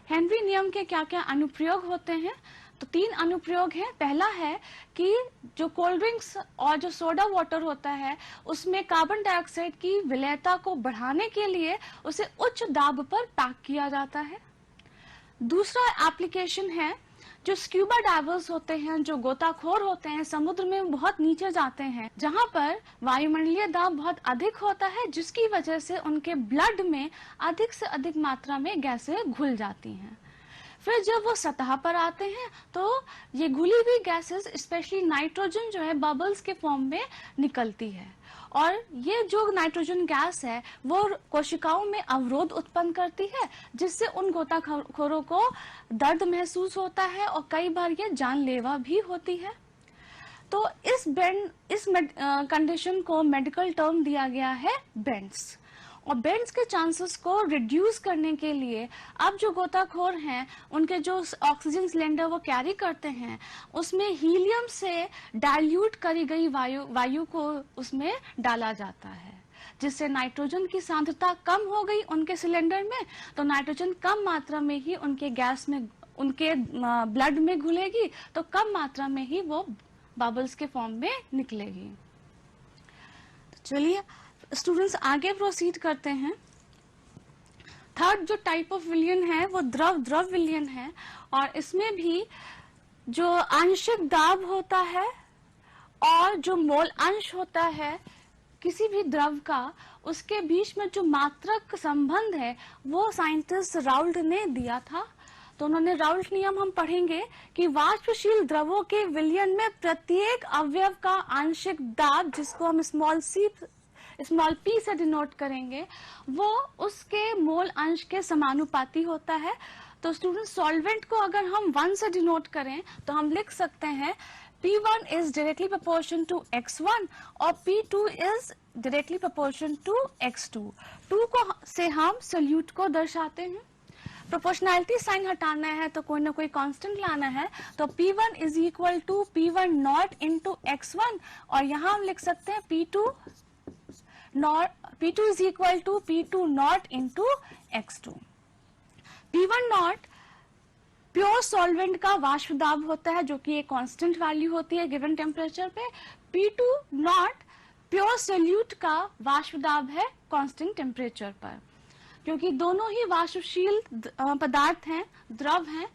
हेनरी नियम के क्या क्या अनुप्रयोग होते हैं, तो 3 अनुप्रयोग हैं। पहला है कि जो कोल्ड ड्रिंक्स और जो सोडा वाटर होता है उसमें कार्बन डाइऑक्साइड की विलेयता को बढ़ाने के लिए उसे उच्च दाब पर पैक किया जाता है। दूसरा एप्लीकेशन है जो स्क्यूबा डाइवर्स होते हैं, जो गोताखोर होते हैं, समुद्र में बहुत नीचे जाते हैं जहां पर वायुमंडलीय दाब बहुत अधिक होता है, जिसकी वजह से उनके ब्लड में अधिक से अधिक मात्रा में गैसें घुल जाती हैं। फिर जब वो सतह पर आते हैं तो ये घुली हुई गैसेस, स्पेशली नाइट्रोजन जो है, बबल्स के फॉर्म में निकलती है, और ये जो नाइट्रोजन गैस है वो कोशिकाओं में अवरोध उत्पन्न करती है, जिससे उन गोताखोरों को दर्द महसूस होता है और कई बार ये जानलेवा भी होती है। तो इस कंडीशन को मेडिकल टर्म दिया गया है बेंड्स। और बेंड्स के चांसेस को रिड्यूस करने के लिए अब जो गोताखोर हैं उनके जो ऑक्सीजन सिलेंडर वो कैरी करते हैं उसमें हीलियम से डाइल्यूट करी गई वायु को उसमें डाला जाता है, जिससे नाइट्रोजन की सांद्रता कम हो गई उनके सिलेंडर में, तो नाइट्रोजन कम मात्रा में ही उनके गैस में, उनके ब्लड में घुलेगी, तो कम मात्रा में ही वो बबल्स के फॉर्म में निकलेगी। तो चलिए स्टूडेंट्स आगे प्रोसीड करते हैं। थर्ड जो टाइप ऑफ विलयन है वो द्रव विलयन है, और इसमें भी जो आंशिक दाब होता है और जो मोल अंश होता है किसी भी द्रव का, उसके बीच में जो मात्रक संबंध है वो साइंटिस्ट राउल्ट ने दिया था। तो उन्होंने राउल्ट नियम हम पढ़ेंगे कि वाष्पशील द्रवों के विलयन में प्रत्येक अवयव का आंशिक दाब, जिसको हम स्मॉल p से डिनोट करेंगे, वो उसके मोल अंश के समानुपाती होता है। तो स्टूडेंट सॉल्वेंट को अगर हम 1 से डिनोट करें तो हम लिख सकते हैं P1 is directly proportion to X1 और P2 is directly proportion to X2। 2 को से हम सोल्यूट को दर्शाते हैं। प्रोपोर्शनैलिटी साइन हटाना है तो कोई ना कोई कांस्टेंट लाना है, तो P1 is equal to P1 not into X1, और यहाँ हम लिख सकते हैं P2 is equal to P2 not into X2। P1 not pure solvent का वाष्प दाब होता है जो कि एक कांस्टेंट वैल्यू होती है गिवन टेम्परेचर पे। P2 नॉट प्योर सोल्यूट का वाष्प दाब है कांस्टेंट टेम्परेचर पर, क्योंकि दोनों ही वाष्पशील पदार्थ हैं, द्रव हैं।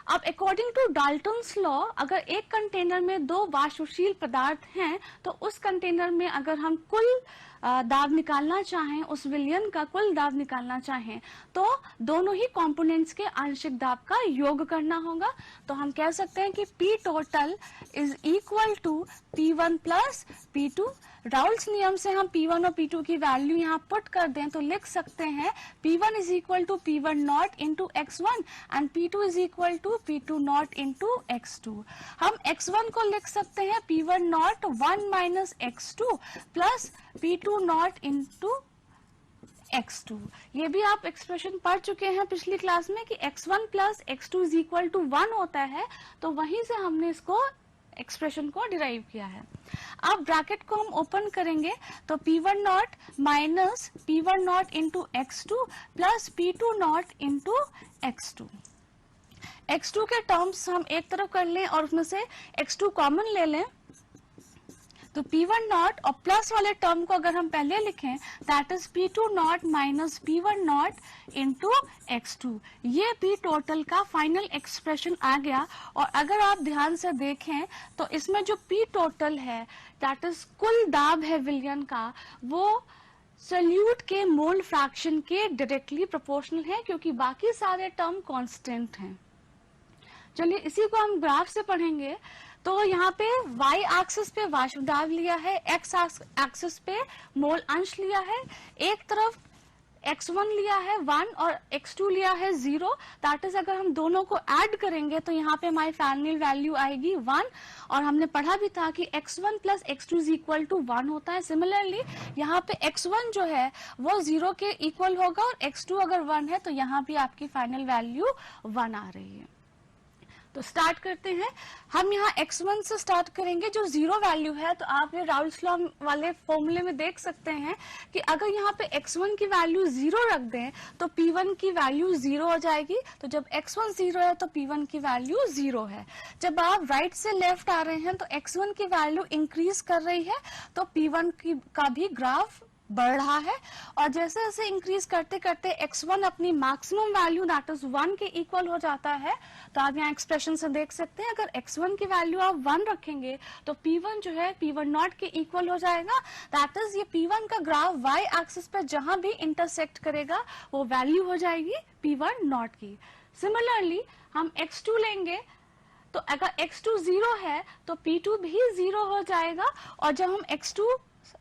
अब अकॉर्डिंग टू डाल्टन्स लॉ, अगर एक कंटेनर में 2 वाष्पशील पदार्थ हैं तो उस कंटेनर में अगर हम कुल दाब निकालना चाहें, उस विलयन का कुल दाब निकालना चाहें, तो दोनों ही कंपोनेंट्स के आंशिक दाब का योग करना होगा। तो हम कह सकते हैं कि P total is equal to P1 plus P2। Raoult's नियम से हम P1 और P2 की वैल्यू यहाँ पुट कर दें तो लिख सकते हैं P1 is equal to P1 nought into X1 and P2 is equal to P2 nought into X2। हम X1 को लिख सकते हैं P1 nought 1 minus X2 plus P2 nought into X2। ये भी आप एक्सप्रेशन पढ़ चुके हैं पिछली क्लास में कि X1 plus X2 is equal to 1 होता है, तो वहीं से हमने इसको एक्सप्रेशन को डिराइव किया है। अब ब्रैकेट को हम ओपन करेंगे तो P1 not minus P1 nought into X2 plus P2 nought into X2। X2 के टर्म्स हम एक तरफ कर लें और उसमें से X2 कॉमन ले लें, तो P1 नॉट और प्लस वाले टर्म को अगर हम पहले लिखें that is P2 not minus P1 nought into X2। ये P टोटल का फाइनल एक्सप्रेशन आ गया। और अगर आप ध्यान से देखें तो इसमें जो P टोटल है दैट इज कुल दाब है विलयन का, वो सोल्यूट के मोल फ्रैक्शन के डायरेक्टली प्रोपोर्शनल है, क्योंकि बाकी सारे टर्म कांस्टेंट हैं। चलिए इसी को हम ग्राफ से पढ़ेंगे। तो यहाँ पे y एक्सिस पे वाष्प दाब लिया है, x एक्सिस पे मोल अंश लिया है, एक तरफ x1 लिया है 1 और x2 लिया है 0। दैट इज अगर हम दोनों को ऐड करेंगे तो यहाँ पे हमारी फाइनल वैल्यू आएगी 1। और हमने पढ़ा भी था कि x1 plus x2 is equal to 1 होता है। सिमिलरली यहाँ पे x1 जो है वो 0 के इक्वल होगा और x2 अगर 1 है तो यहाँ भी आपकी फाइनल वैल्यू 1 आ रही है। तो स्टार्ट करते हैं। हम यहाँ x1 से स्टार्ट करेंगे जो 0 वैल्यू है। तो आप ये राउल्ट्स लॉ वाले फॉर्मूले में देख सकते हैं कि अगर यहाँ पे x1 की वैल्यू 0 रख दें तो P1 की वैल्यू 0 हो जाएगी। तो जब x1 0 है तो P1 की वैल्यू 0 है। जब आप राइट से लेफ्ट आ रहे हैं तो x1 की वैल्यू इंक्रीज कर रही है तो P1 का भी ग्राफ बढ़ रहा है। और जैसे जैसे इंक्रीज करते करते x1 अपनी मैक्सिमम वैल्यू दैट इज 1 के इक्वल हो जाता है। तो आप यहाँ एक्सप्रेशन से देख सकते हैं अगर x1 की वैल्यू आप 1 रखेंगे तो P1 जो है P1 नॉट के इक्वल हो जाएगा। दैट इज ये P1 का ग्राफ y एक्सिस पे जहां भी इंटरसेक्ट करेगा वो वैल्यू हो जाएगी P1 नॉट की। सिमिलरली हम x2 लेंगे तो अगर x2 0 है तो P2 भी 0 हो जाएगा। और जब हम x2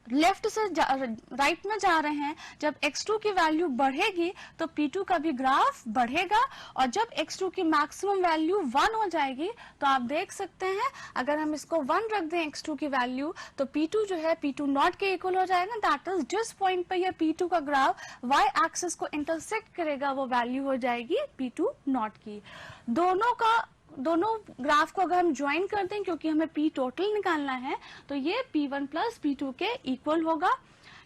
लेफ्ट से राइट में जा रहे हैं, जब x2 की वैल्यू बढ़ेगी तो p2 का भी ग्राफ बढ़ेगा, और जब x2 की मैक्सिमम वैल्यू 1 हो जाएगी तो आप देख सकते हैं अगर हम इसको 1 रख दें x2 की वैल्यू तो p2 जो है p2 नॉट के इक्वल हो जाएगा। दैट इज जिस पॉइंट पे ये p2 का ग्राफ y एक्सिस को इंटरसेक्ट करेगा वो वैल्यू हो जाएगी p2 नॉट की। दोनों ग्राफ को अगर हम ज्वाइन करते हैं, क्योंकि हमें p टोटल निकालना है, तो ये p1 प्लस p2 के इक्वल होगा।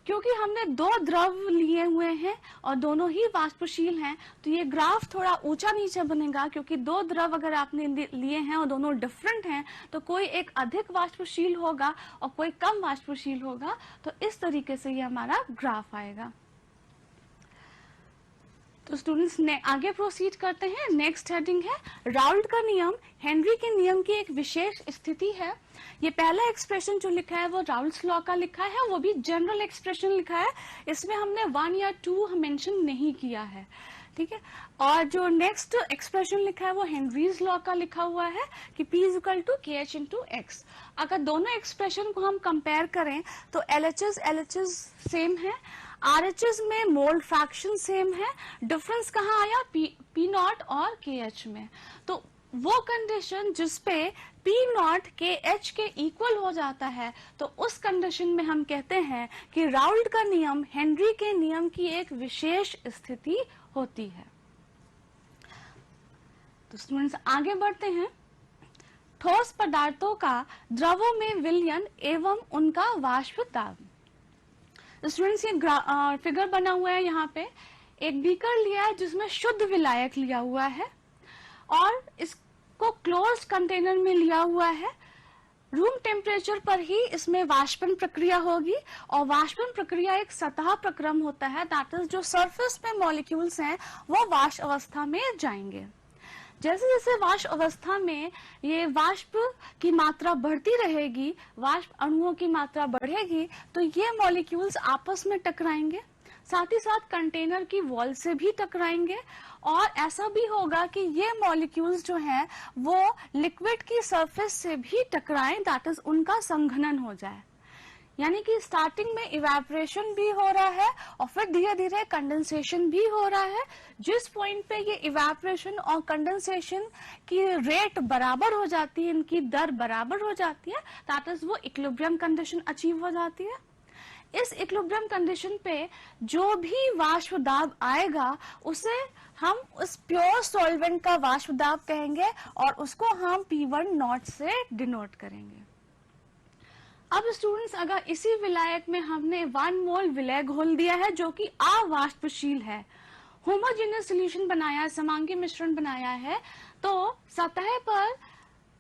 क्योंकि हमने दो द्रव लिए हुए हैं और दोनों ही वाष्पशील हैं, तो ये ग्राफ थोड़ा ऊंचा नीचे बनेगा, क्योंकि दो द्रव अगर आपने लिए हैं और दोनों डिफरेंट हैं तो कोई एक अधिक वाष्पशील होगा और कोई कम वाष्पशील होगा। तो इस तरीके से ये हमारा ग्राफ आएगा। तो स्टूडेंट्स ने आगे प्रोसीड करते हैं। नेक्स्ट हेडिंग है राउल्ट का नियम। हेनरी के नियम की एक विशेष स्थिति है। ये पहला एक्सप्रेशन जो लिखा है वो राउल्ट्स लॉ का लिखा है, वो भी जनरल एक्सप्रेशन लिखा है, इसमें हमने 1 या 2 मेंशन नहीं किया है, ठीक है। और जो नेक्स्ट एक्सप्रेशन लिखा है वो हेनरीज लॉ का लिखा हुआ है कि P इक्वल टू KH/X। अगर दोनों एक्सप्रेशन को हम कंपेयर करें तो LHS सेम है, RHS में मोल फ्रैक्शन सेम है, डिफरेंस कहाँ आया P नॉट और KH में। तो वो कंडीशन जिसपे P नॉट KH के इक्वल हो जाता है, तो उस कंडीशन में हम कहते हैं कि राउल्ट का नियम हेनरी के नियम की एक विशेष स्थिति होती है। तो स्टूडेंट्स आगे बढ़ते हैं। ठोस पदार्थों का द्रवों में विलयन एवं उनका वाष्प दाब। स्टूडेंट्स ये फिगर बना हुआ है, यहाँ पे एक बीकर लिया है जिसमें शुद्ध विलायक लिया हुआ है और इसको क्लोज कंटेनर में लिया हुआ है। रूम टेम्परेचर पर ही इसमें वाष्पन प्रक्रिया होगी और वाष्पन प्रक्रिया एक सतह प्रक्रम होता है, दैट इज जो सरफेस पे मॉलिक्यूल्स हैं वो वाष्प अवस्था में जाएंगे। जैसे जैसे वाष्प अवस्था में ये वाष्प की मात्रा बढ़ती रहेगी, वाष्प अणुओं की मात्रा बढ़ेगी, तो ये मॉलिक्यूल्स आपस में टकराएंगे, साथ ही साथ कंटेनर की वॉल से भी टकराएंगे, और ऐसा भी होगा कि ये मॉलिक्यूल्स जो हैं वो लिक्विड की सरफेस से भी टकराएं, दैट इज उनका संघनन हो जाए। यानी कि स्टार्टिंग में इवेपोरेशन भी हो रहा है और फिर धीरे धीरे कंडेंसेशन भी हो रहा है। जिस पॉइंट पे ये इवेपोरेशन और कंडेंसेशन की रेट बराबर हो जाती है, इनकी दर बराबर हो जाती है, दैट इज वो इक्विलिब्रियम कंडीशन अचीव हो जाती है। इस इक्विलिब्रियम कंडीशन पे जो भी वाष्प दाब आएगा उसे हम उस प्योर सॉल्वेंट का वाष्प दाब कहेंगे और उसको हम P1 नॉट से डिनोट करेंगे। अब स्टूडेंट्स अगर इसी विलायक में हमने 1 मोल विलय घोल दिया है जो कि अवाष्पशील है, होमोजेनियस सॉल्यूशन बनाया है, समांगी मिश्रण बनाया है, तो सतह पर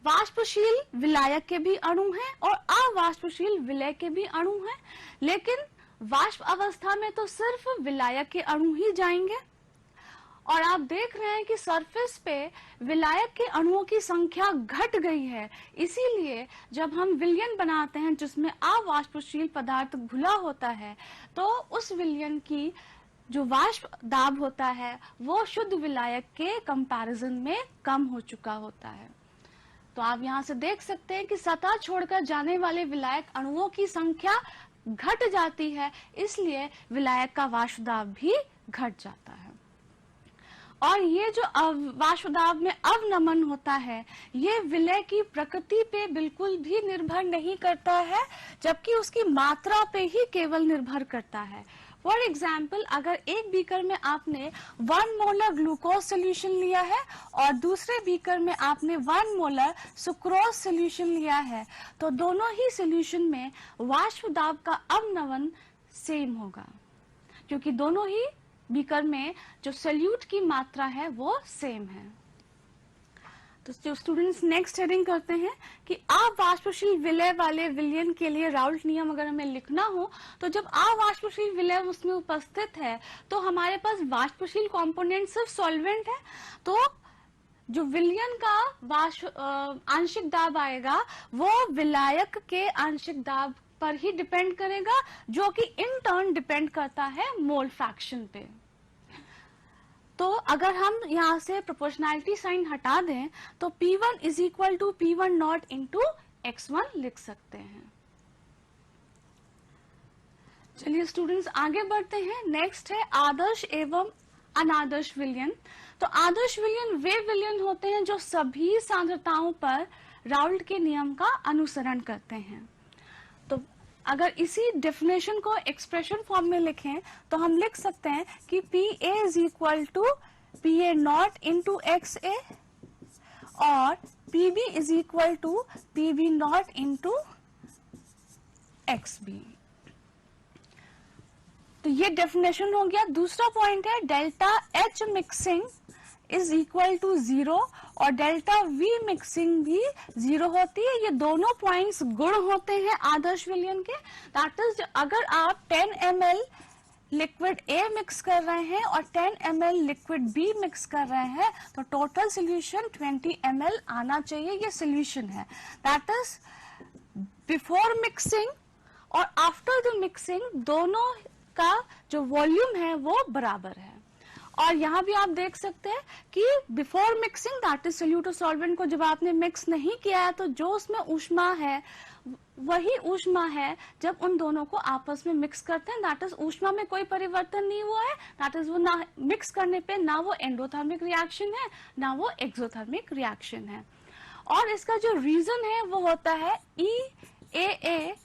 वाष्पशील विलायक के भी अणु हैं और अवाष्पशील विलय के भी अणु हैं, लेकिन वाष्प अवस्था में तो सिर्फ विलायक के अणु ही जाएंगे। और आप देख रहे हैं कि सरफेस पे विलायक के अणुओं की संख्या घट गई है, इसीलिए जब हम विलयन बनाते हैं जिसमें अवाष्पशील पदार्थ घुला होता है तो उस विलयन की जो वाष्प दाब होता है वो शुद्ध विलायक के कंपैरिजन में कम हो चुका होता है। तो आप यहाँ से देख सकते हैं कि सतह छोड़कर जाने वाले विलायक अणुओं की संख्या घट जाती है, इसलिए विलायक का वाष्प दाब भी घट जाता है। और ये जो वाष्प दाब में अवनमन होता है ये विलय की प्रकृति पे बिल्कुल भी निर्भर नहीं करता है, जबकि उसकी मात्रा पे ही केवल निर्भर करता है। फॉर एग्जाम्पल, अगर एक बीकर में आपने 1 मोलर ग्लूकोज सोल्यूशन लिया है और दूसरे बीकर में आपने 1 मोलर सुक्रोज सोल्यूशन लिया है, तो दोनों ही सोल्यूशन में वाष्प दाब का अवनमन सेम होगा, क्योंकि दोनों ही बीकर में जो सोल्यूट की मात्रा है वो सेम है। तो जो स्टूडेंट्स नेक्स्ट हेडिंग करते हैं कि अवाष्पशील विलय वाले विलयन के लिए राउल्ट नियम अगर हमें लिखना हो तो जब अवाष्पशील विलय उसमें उपस्थित है तो हमारे पास वाष्पशील कंपोनेंट सिर्फ सॉल्वेंट है, तो जो विलयन का आंशिक दाब आएगा वो विलायक के आंशिक दाब पर ही डिपेंड करेगा, जो कि इन टर्न डिपेंड करता है मोल फ्रैक्शन पे। तो अगर हम यहाँ से प्रोपोर्शनैलिटी साइन हटा दें तो P1 is equal to P1 nought into X1 लिख सकते हैं। चलिए स्टूडेंट्स आगे बढ़ते हैं। नेक्स्ट है आदर्श एवं अनादर्श विलयन। तो आदर्श विलयन वे विलयन होते हैं जो सभी सांद्रताओं पर राउल्ट के नियम का अनुसरण करते हैं। तो अगर इसी डेफिनेशन को एक्सप्रेशन फॉर्म में लिखें तो हम लिख सकते हैं कि PA is equal to PA nought into XA और PB is equal to PB nought into XB। तो ये डेफिनेशन हो गया। दूसरा पॉइंट है delta H mixing is equal to 0 और डेल्टा V मिक्सिंग भी 0 होती है। ये दोनों पॉइंट्स गुण होते हैं आदर्श विलयन के। दैट इज अगर आप 10 ml लिक्विड A मिक्स कर रहे हैं और 10 ml लिक्विड B मिक्स कर रहे हैं तो टोटल सोल्यूशन 20 ml आना चाहिए। ये सोल्यूशन है। दैट इज बिफोर मिक्सिंग और आफ्टर द मिक्सिंग दोनों का जो वॉल्यूम है वो बराबर है। और यहाँ भी आप देख सकते हैं कि before mixing that is solute solvent को जब आपने मिक्स नहीं किया है तो जो उसमें ऊष्मा है वही ऊष्मा है जब उन दोनों को आपस में मिक्स करते हैं। दैट इज ऊष्मा में कोई परिवर्तन नहीं हुआ है। दैट इज वो ना मिक्स करने पे ना वो एंडोथर्मिक रिएक्शन है ना वो एक्सोथर्मिक रिएक्शन है। और इसका जो रीजन है वो होता है EAA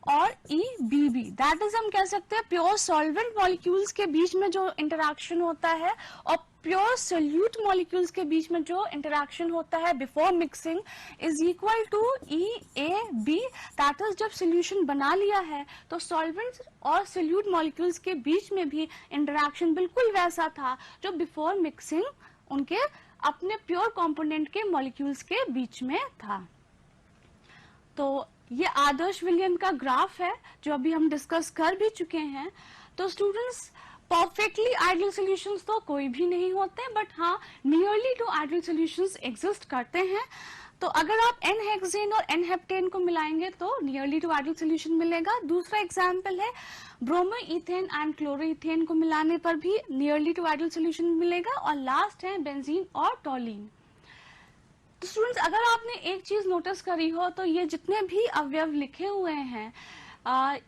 और EBB। दैट इज हम कह सकते हैं प्योर सॉल्वेंट मॉलिक्यूल्स के बीच में जो इंटरेक्शन होता है और प्योर सोल्यूट मॉलिक्यूल्स के बीच में जो इंटरेक्शन होता है before mixing is equal to EAB। That is जब सोल्यूशन बना लिया है तो सॉल्वेंट्स और सोल्यूट मॉलिक्यूल्स के बीच में भी इंटरेक्शन बिल्कुल वैसा था जो बिफोर मिक्सिंग उनके अपने प्योर कंपोनेंट के मॉलिक्यूल्स के बीच में था। तो ये आदर्श विलयन का ग्राफ है जो अभी हम डिस्कस कर भी चुके हैं। तो स्टूडेंट्स परफेक्टली आइडियल सॉल्यूशंस तो कोई भी नहीं होते बट हाँ nearly to ideal solutions exist करते हैं। तो अगर आप N-हेक्सेन और N-हेप्टेन को मिलाएंगे तो नियरली टू आइडियल सॉल्यूशन मिलेगा। दूसरा एग्जांपल है bromo ethane and chloro ethane को मिलाने पर भी नियरली टू आइडियल सॉल्यूशन मिलेगा। और लास्ट है बेंजीन और टोलीन। तो स्टूडेंट्स अगर आपने एक चीज नोटिस करी हो तो ये जितने भी अवयव लिखे हुए हैं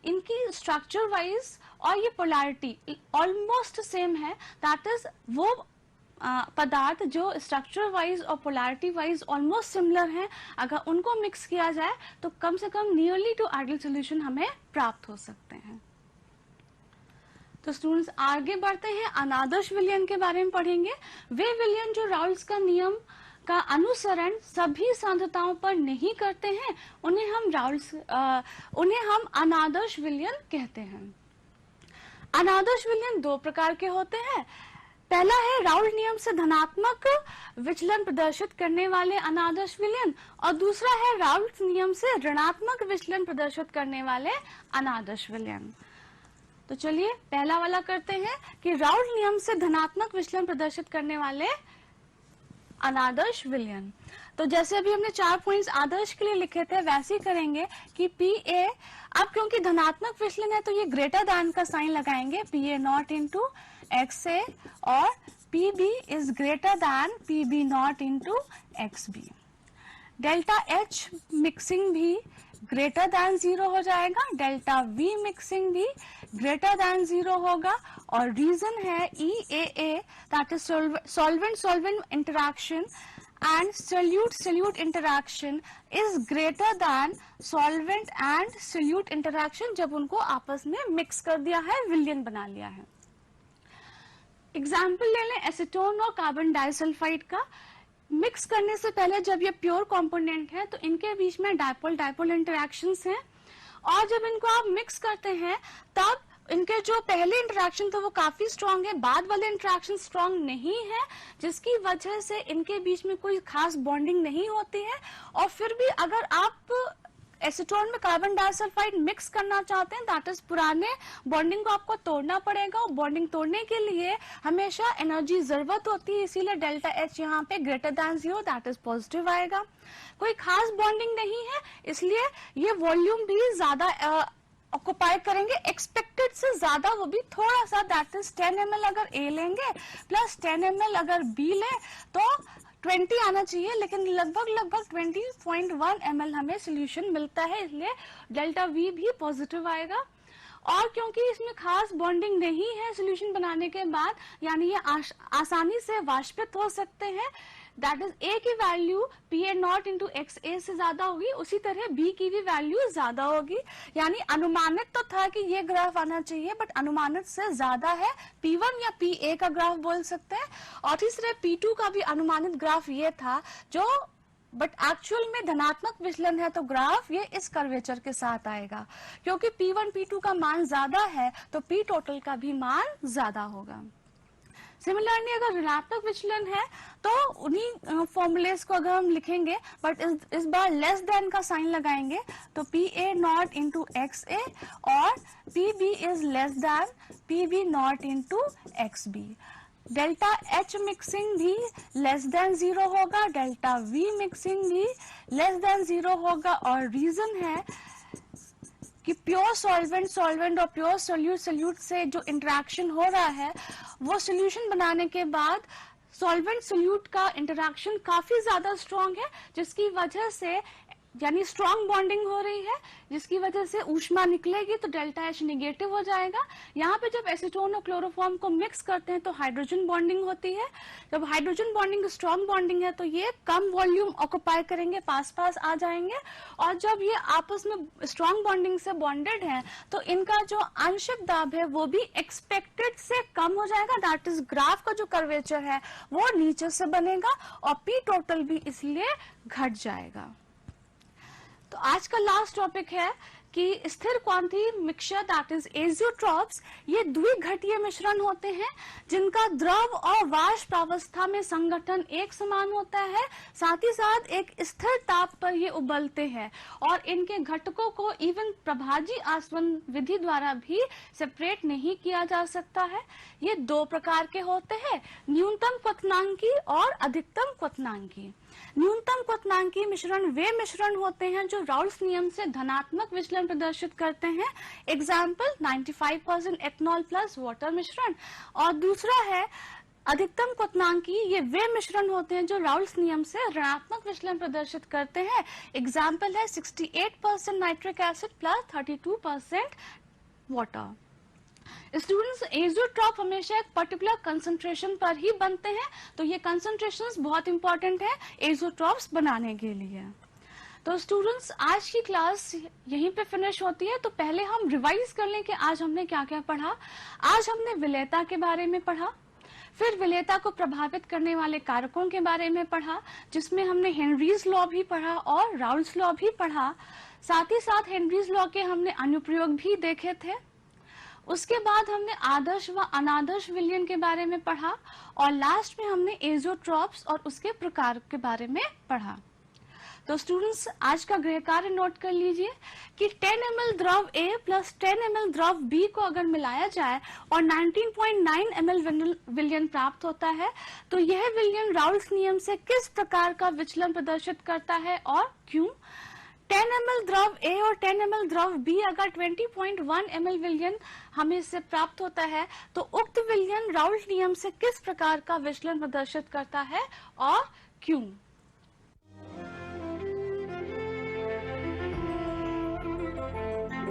इनकी स्ट्रक्चर वाइज और ये पोलैरिटी ऑलमोस्ट सेम है। दैट इज वो पदार्थ जो स्ट्रक्चर वाइज और पोलैरिटी वाइज ऑलमोस्ट सिमिलर हैं, अगर उनको मिक्स किया जाए तो कम से कम नियरली टू आइडियल सॉल्यूशन हमें प्राप्त हो सकते हैं। तो स्टूडेंट्स आगे बढ़ते हैं, अनादर्श विलयन के बारे में पढ़ेंगे। वे विलयन जो राउल्ट्स का नियम का अनुसरण सभी सांद्रताओं पर नहीं करते हैं उन्हें हम अनादर्श विलयन कहते हैं। अनादर्श विलयन दो प्रकार के होते हैं। पहला है राउल्ट नियम से धनात्मक विचलन प्रदर्शित करने वाले अनादर्श विलयन और दूसरा है राउल्ट नियम से ऋणात्मक विचलन प्रदर्शित करने वाले अनादर्श विलयन। तो चलिए पहला वाला करते हैं कि राउल्ट नियम से धनात्मक विचलन प्रदर्शित करने वाले अनादर्श विलयन। तो जैसे अभी हमने 4 पॉइंट्स आदर्श के लिए लिखे थे वैसे ही करेंगे कि PA, अब क्योंकि धनात्मक विचलन है तो ये ग्रेटर दैन का साइन लगाएंगे, PA नॉट इंटू XA और PB is greater than PB nought into XB। Delta H mixing भी ग्रेटर दैन 0 हो जाएगा, डेल्टा V मिक्सिंग भी ग्रेटर दैन 0 होगा और रीजन है EAA that is solvent solvent interaction and solute solute interaction is greater than solvent and solute interaction जब उनको आपस में मिक्स कर दिया है, विलयन बना लिया है। एग्जाम्पल ले लें एसीटोन और कार्बन डाइसल्फाइड का। मिक्स करने से पहले जब ये प्योर कंपोनेंट है तो इनके बीच में डायपोल डायपोल इंटरैक्शंस हैं और जब इनको आप मिक्स करते हैं तब इनके जो पहले इंटरैक्शन था वो काफी स्ट्रांग है, बाद वाले इंटरैक्शन स्ट्रांग नहीं है जिसकी वजह से इनके बीच में कोई खास बॉन्डिंग नहीं होती है। और फिर भी अगर आप एसीटोन में कार्बन डाइसल्फाइड मिक्स करना चाहते हैं दैट इज पुराने बॉन्डिंग को आपको तोड़ना पड़ेगा और बॉन्डिंग तोड़ने के लिए हमेशा एनर्जी जरूरत होती है, इसीलिए डेल्टा H यहाँ पे greater than 0 that is positive आएगा। कोई खास बॉन्डिंग नहीं है इसलिए ये वॉल्यूम भी ज्यादा ऑक्युपाई करेंगे, एक्सपेक्टेड से ज्यादा, वो भी थोड़ा सा, दैट इज 10 ml अगर A लेंगे प्लस 10 ml अगर B लें तो 20 आना चाहिए, लेकिन लगभग 20.1 ml हमें सोल्यूशन मिलता है, इसलिए डेल्टा V भी पॉजिटिव आएगा। और क्योंकि इसमें खास बॉन्डिंग नहीं है सॉल्यूशन बनाने के बाद, यानी ये आसानी से वाष्पित हो सकते हैं, दैट इज ए की वैल्यू PA0 इंटू XA से ज्यादा होगी, उसी तरह B की भी वैल्यू ज्यादा होगी। यानी अनुमानित तो था कि ये ग्राफ आना चाहिए, बट अनुमानित से ज्यादा है, P1 या PA का ग्राफ बोल सकते हैं। और तीसरे P2 का भी अनुमानित ग्राफ ये था, जो बट एक्चुअल में धनात्मक विचलन है, तो ग्राफ ये इस कर्वेचर के साथ आएगा। क्योंकि P1 P2 का मान ज्यादा है तो P टोटल का भी मान ज्यादा होगा। सिमिलरली अगर ऋणात्मक विचलन है तो उन्हीं फॉर्मूलेस को अगर हम लिखेंगे, बट इस बार लेस देन का साइन लगाएंगे, तो PA0 इंटू XA और PB is less than PB0 into XB। Delta H mixing भी लेस देन 0 होगा, डेल्टा V मिक्सिंग भी लेस देन 0 होगा। और रीजन है कि प्योर सॉल्वेंट सॉल्वेंट और प्योर सोल्यूट सोल्यूट से जो इंटरेक्शन हो रहा है, वो सोल्यूशन बनाने के बाद सॉल्वेंट सोल्यूट का इंटरेक्शन काफी ज्यादा स्ट्रांग है, जिसकी वजह से यानी स्ट्रांग बॉन्डिंग हो रही है, जिसकी वजह से ऊष्मा निकलेगी तो डेल्टा H निगेटिव हो जाएगा। यहाँ पे जब एसीटोन और क्लोरोफॉर्म को मिक्स करते हैं तो हाइड्रोजन बॉन्डिंग होती है। जब हाइड्रोजन बॉन्डिंग स्ट्रांग बॉन्डिंग है तो ये कम वॉल्यूम ऑक्युपाई करेंगे, पास पास आ जाएंगे। और जब ये आपस में स्ट्रांग बॉन्डिंग से बॉन्डेड है तो इनका जो आंशिक दाब है वो भी एक्सपेक्टेड से कम हो जाएगा, दैट इज ग्राफ का जो कर्वेचर है वो नीचे से बनेगा और पी टोटल भी इसलिए घट जाएगा। तो आज का लास्ट टॉपिक है कि स्थिर क्वांटी मिक्सचर दैट इज एजियोट्रॉप्स, ये द्विघटीय मिश्रण होते हैं जिनका द्रव और वाष्प अवस्था में संगठन एक समान होता है, साथ ही साथ एक स्थिर ताप पर ये उबलते हैं और इनके घटकों को इवन प्रभाजी आसवन विधि द्वारा भी सेपरेट नहीं किया जा सकता है। ये दो प्रकार के होते हैं, न्यूनतम क्वथनांकी और अधिकतम क्वथनांकी। न्यूनतम क्वथनांकी मिश्रण वे मिश्रण होते हैं जो राउल्स नियम से धनात्मक विचलन प्रदर्शित करते हैं, एग्जाम्पल 95% एथनॉल प्लस वाटर मिश्रण। और दूसरा है अधिकतम क्वथनांकी, ये वे मिश्रण होते हैं जो राउल्स नियम से ऋणात्मक विचलन प्रदर्शित करते हैं, एग्जाम्पल है 68% nitric acid plus 32% water. Students, azeotrope हमेशा एक पर्टिकुलर कंसंट्रेशन पर ही बनते हैं, तो ये कंसंट्रेशंस बहुत इंपॉर्टेंट है एजियोट्रॉप्स बनाने के लिए। तो स्टूडेंट्स, आज की क्लास यहीं पे फिनिश होती है। तो पहले हम रिवाइज कर लें कि आज हमने क्या क्या पढ़ा। आज हमने विलेयता के बारे में पढ़ा, फिर विलेयता को प्रभावित करने वाले कारकों के बारे में पढ़ा, जिसमें हमने हेनरीज लॉ भी पढ़ा और राउल्स लॉ भी पढ़ा। साथ ही साथ हेनरीज लॉ के हमने अनुप्रयोग भी देखे थे। उसके बाद हमने आदर्श व अनादर्श विलयन के बारे में पढ़ा और लास्ट में हमने एजियोट्रॉप्स और उसके प्रकार के बारे में पढ़ा। तो स्टूडेंट्स, आज का गृह कार्य नोट कर लीजिए कि 10 ml द्रव A प्लस 10 ml द्रव B को अगर मिलाया जाए और 19.9 ml विलयन प्राप्त होता है, तो यह विलयन राउल्स नियम से किस प्रकार का विचलन प्रदर्शित करता है और क्यों। 10 ml द्रव A और 10 ml द्रव B अगर 20.1 ml विलयन हमें इससे प्राप्त होता है, तो उक्त विलयन राउल्स नियम से किस प्रकार का विचलन प्रदर्शित करता है और क्यों।